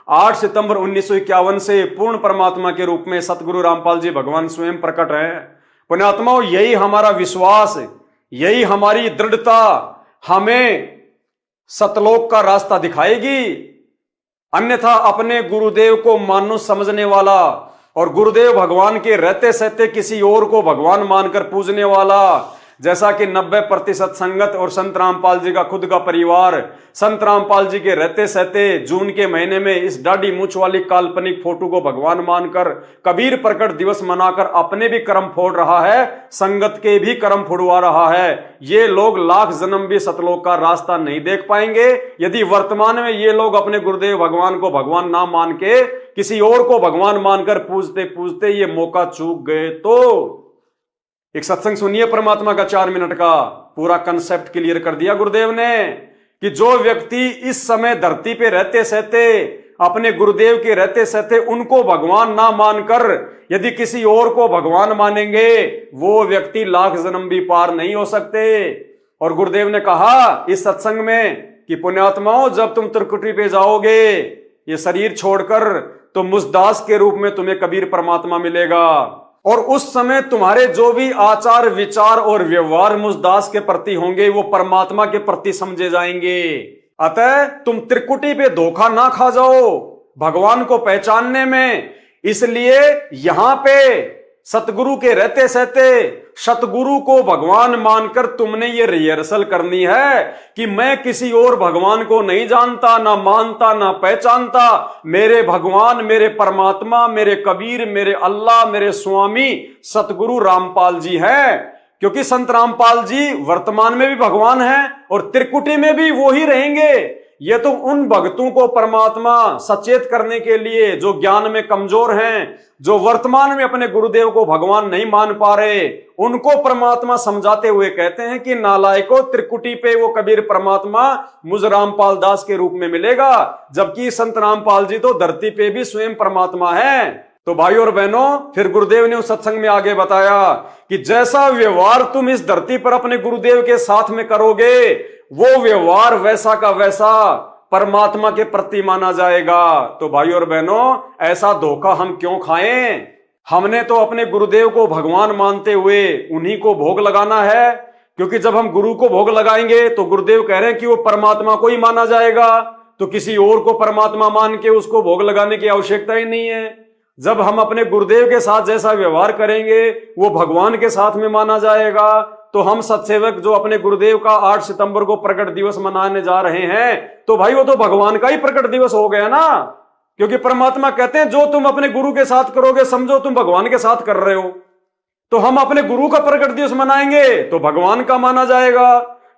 8 सितंबर 1951 से पूर्ण परमात्मा के रूप में सतगुरु रामपाल जी भगवान स्वयं प्रकट हैं, पुण्यात्माओं, यही हमारा विश्वास, यही हमारी दृढ़ता हमें सतलोक का रास्ता दिखाएगी। अन्यथा अपने गुरुदेव को मानुष समझने वाला और गुरुदेव भगवान के रहते सहते किसी और को भगवान मानकर पूजने वाला, जैसा कि 90% संगत और संत रामपाल जी का खुद का परिवार संत रामपाल जी के रहते सहते जून के महीने में इस दाढ़ी मूंछ वाली काल्पनिक फोटो को भगवान मानकर कबीर प्रकट दिवस मनाकर अपने भी कर्म फोड़ रहा है, संगत के भी कर्म फोड़वा रहा है। ये लोग लाख जन्म भी सतलोक का रास्ता नहीं देख पाएंगे यदि वर्तमान में ये लोग अपने गुरुदेव भगवान को भगवान ना मान के किसी और को भगवान मानकर पूजते पूजते ये मौका चूक गए। तो एक सत्संग सुनिए परमात्मा का 4 मिनट का, पूरा कंसेप्ट क्लियर कर दिया गुरुदेव ने कि जो व्यक्ति इस समय धरती पे रहते सहते अपने गुरुदेव के रहते सहते उनको भगवान ना मानकर यदि किसी और को भगवान मानेंगे, वो व्यक्ति लाख जन्म भी पार नहीं हो सकते। और गुरुदेव ने कहा इस सत्संग में कि पुण्यात्माओं, जब तुम त्रिकुटी पे जाओगे ये शरीर छोड़कर, तो मुझदास के रूप में तुम्हें कबीर परमात्मा मिलेगा। और उस समय तुम्हारे जो भी आचार विचार और व्यवहार मुझदास के प्रति होंगे वो परमात्मा के प्रति समझे जाएंगे। अतः तुम त्रिकुटी पे धोखा ना खा जाओ भगवान को पहचानने में। इसलिए यहां पे सतगुरु के रहते सहते सतगुरु को भगवान मानकर तुमने ये रिहर्सल करनी है कि मैं किसी और भगवान को नहीं जानता, ना मानता, ना पहचानता। मेरे भगवान, मेरे परमात्मा, मेरे कबीर, मेरे अल्लाह, मेरे स्वामी सतगुरु रामपाल जी हैं। क्योंकि संत रामपाल जी वर्तमान में भी भगवान हैं और त्रिकुटी में भी वो ही रहेंगे। ये तो उन भक्तों को परमात्मा सचेत करने के लिए जो ज्ञान में कमजोर हैं, जो वर्तमान में अपने गुरुदेव को भगवान नहीं मान पा रहे, उनको परमात्मा समझाते हुए कहते हैं कि नालायको, त्रिकुटी पे वो कबीर परमात्मा मुझ रामपाल दास के रूप में मिलेगा, जबकि संत रामपाल जी तो धरती पे भी स्वयं परमात्मा है। तो भाई और बहनों, फिर गुरुदेव ने उस सत्संग में आगे बताया कि जैसा व्यवहार तुम इस धरती पर अपने गुरुदेव के साथ में करोगे, वो व्यवहार वैसा का वैसा परमात्मा के प्रति माना जाएगा। तो भाई और बहनों, ऐसा धोखा हम क्यों खाएं? हमने तो अपने गुरुदेव को भगवान मानते हुए उन्हीं को भोग लगाना है, क्योंकि जब हम गुरु को भोग लगाएंगे तो गुरुदेव कह रहे हैं कि वो परमात्मा को ही माना जाएगा, तो किसी और को परमात्मा मान के उसको भोग लगाने की आवश्यकता ही नहीं है। जब हम अपने गुरुदेव के साथ जैसा व्यवहार करेंगे वो भगवान के साथ में माना जाएगा। तो हम सत्सेवक जो अपने गुरुदेव का 8 सितंबर को प्रकट दिवस मनाने जा रहे हैं, तो भाई वो तो भगवान का ही प्रकट दिवस हो गया ना, क्योंकि परमात्मा कहते हैं जो तुम अपने गुरु के साथ करोगे समझो तुम भगवान के साथ कर रहे हो। तो हम अपने गुरु का प्रकट दिवस मनाएंगे तो भगवान का माना जाएगा।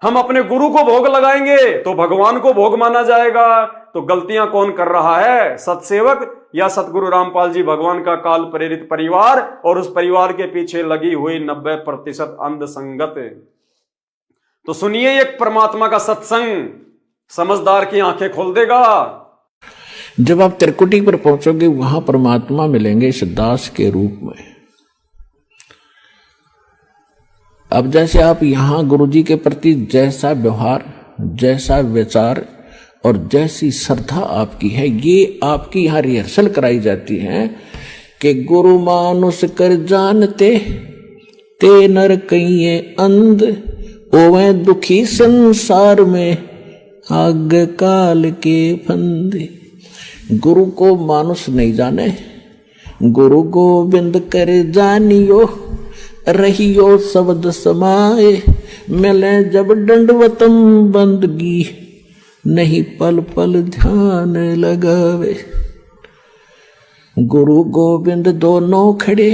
हम अपने गुरु को भोग लगाएंगे तो भगवान को भोग माना जाएगा। तो गलतियां कौन कर रहा है, सतसेवक या सतगुरु रामपाल जी भगवान का काल प्रेरित परिवार और उस परिवार के पीछे लगी हुई 90% अंध संगत। तो सुनिए, एक परमात्मा का सत्संग समझदार की आंखें खोल देगा। जब आप त्रिकुटी पर पहुंचोगे वहां परमात्मा मिलेंगे इस दास के रूप में। अब जैसे आप यहां गुरुजी के प्रति जैसा व्यवहार, जैसा विचार और जैसी श्रद्धा आपकी है, ये आपकी यहां रिहर्सल कराई जाती है कि गुरु मानुष कर जानते ते नर कहिए अंध, ओवे दुखी संसार में आग काल के फंदे। गुरु को मानुष नहीं जाने, गुरु गोविंद कर जानियो, रहियो शब्द समाए, मिले जब दंडवतम बंदगी, नहीं पल पल ध्यान लगावे। गुरु गोविंद दोनों खड़े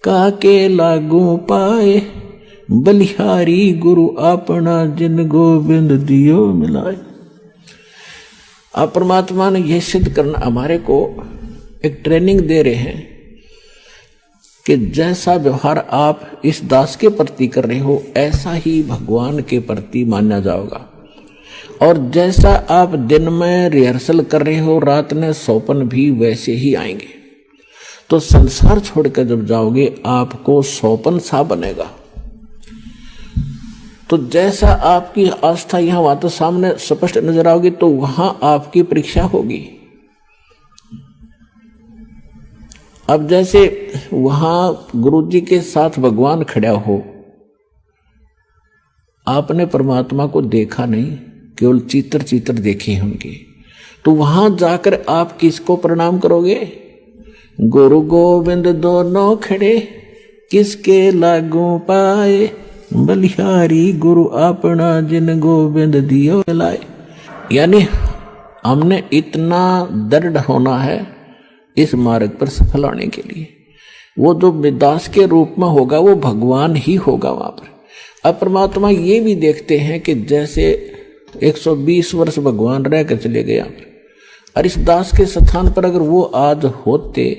काके लागू पाए, बलिहारी गुरु अपना जिन गोविंद दियो मिलाए। आप परमात्मा ने यह सिद्ध करना हमारे को एक ट्रेनिंग दे रहे हैं कि जैसा व्यवहार आप इस दास के प्रति कर रहे हो ऐसा ही भगवान के प्रति माना जाएगा। और जैसा आप दिन में रिहर्सल कर रहे हो, रात में सौपन भी वैसे ही आएंगे। तो संसार छोड़कर जब जाओगे आपको सौपन सा बनेगा। तो जैसा आपकी आस्था यहां वहां तो सामने स्पष्ट नजर आओगी, तो वहां आपकी परीक्षा होगी। अब जैसे वहां गुरुजी के साथ भगवान खड़ा हो, आपने परमात्मा को देखा नहीं, केवल चित्र चित्र देखे हैं उनके, तो वहां जाकर आप किसको प्रणाम करोगे? गुरु गोविंद दोनों खड़े किसके लागू पाए, बलिहारी गुरु अपना जिन गोविंद दियो लाए। यानी हमने इतना दृढ़ होना है इस मार्ग पर सफल होने के लिए। वो जो दास के रूप में होगा वो भगवान ही होगा वहां पर। अब परमात्मा ये भी देखते हैं कि जैसे 120 वर्ष भगवान रह कर चले गए यहाँ पर, और इस दास के स्थान पर अगर वो आज होते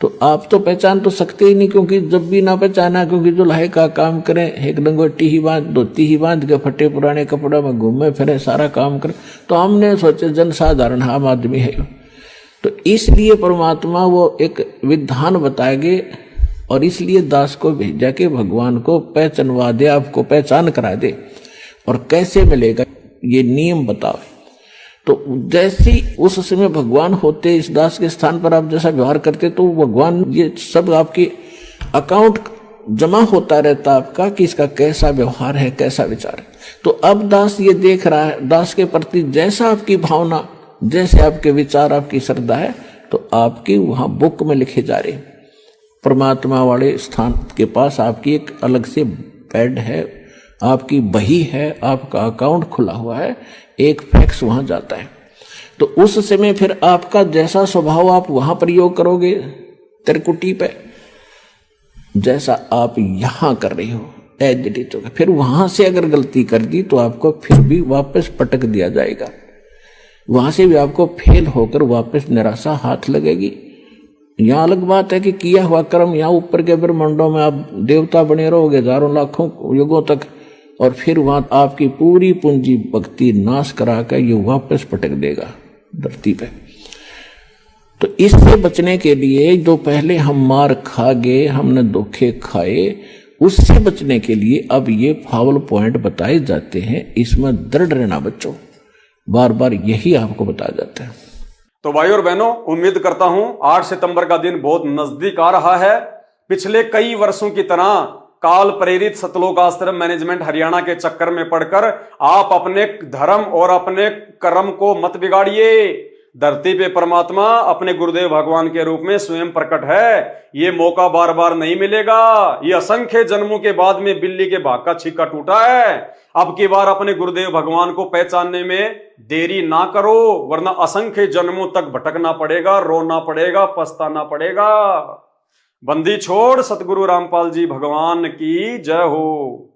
तो आप तो पहचान तो सकते ही नहीं, क्योंकि जब भी ना पहचाना, क्योंकि जो लाहे का काम करें, एक लंगोटी ही बांध, धोती ही बांध के फटे पुराने कपड़ा में घूमे फिरे, सारा काम करें, तो हमने सोचे जन साधारण आम आदमी है। तो इसलिए परमात्मा वो एक विधान बताएंगे और इसलिए दास को भेजा के भगवान को पहचानवा दे, आपको पहचान करा दे। और कैसे मिलेगा ये नियम बताओ। तो जैसे उस समय भगवान होते इस दास के स्थान पर आप जैसा व्यवहार करते, तो भगवान ये सब आपके अकाउंट जमा होता रहता आपका कि इसका कैसा व्यवहार है, कैसा विचार है। तो अब दास ये देख रहा है, दास के प्रति जैसा आपकी भावना, जैसे आपके विचार, आपकी श्रद्धा है, तो आपकी वहां बुक में लिखे जा रहे। परमात्मा वाले स्थान के पास आपकी एक अलग से बेड है, आपकी बही है, आपका अकाउंट खुला हुआ है, एक फैक्स वहां जाता है। तो उस समय फिर आपका जैसा स्वभाव आप वहां प्रयोग करोगे त्रिकुटी पे, जैसा आप यहां कर रहे हो एज होगा। फिर वहां से अगर गलती कर दी तो आपको फिर भी वापस पटक दिया जाएगा, वहां से भी आपको फेल होकर वापस निराशा हाथ लगेगी। यहां अलग बात है कि किया हुआ कर्म यहाँ ऊपर के ब्रह्मांडों में आप देवता बने रहोगे हजारों लाखों युगों तक, और फिर वहां आपकी पूरी पूंजी भक्ति नाश करा कर ये वापस पटक देगा धरती पे। तो इससे बचने के लिए जो पहले हम मार खा गए, हमने धोखे खाए, उससे बचने के लिए अब ये फावल पॉइंट बताए जाते हैं। इसमें दृढ़ रहना बच्चों, बार बार यही आपको बताया जाता है। तो भाई और बहनों, उम्मीद करता हूं 8 सितंबर का दिन बहुत नजदीक आ रहा है। पिछले कई वर्षों की तरह काल प्रेरित सतलोक आश्रम मैनेजमेंट हरियाणा के चक्कर में पड़कर आप अपने धर्म और अपने कर्म को मत बिगाड़िए। धरती पे परमात्मा अपने गुरुदेव भगवान के रूप में स्वयं प्रकट है। ये मौका बार बार नहीं मिलेगा। ये असंख्य जन्मों के बाद में बिल्ली के भाग का छिक्का टूटा है। अब की बार अपने गुरुदेव भगवान को पहचानने में देरी ना करो, वरना असंख्य जन्मों तक भटकना पड़ेगा, रोना पड़ेगा, पछताना पड़ेगा। बंदी छोड़ सतगुरु रामपाल जी भगवान की जय हो।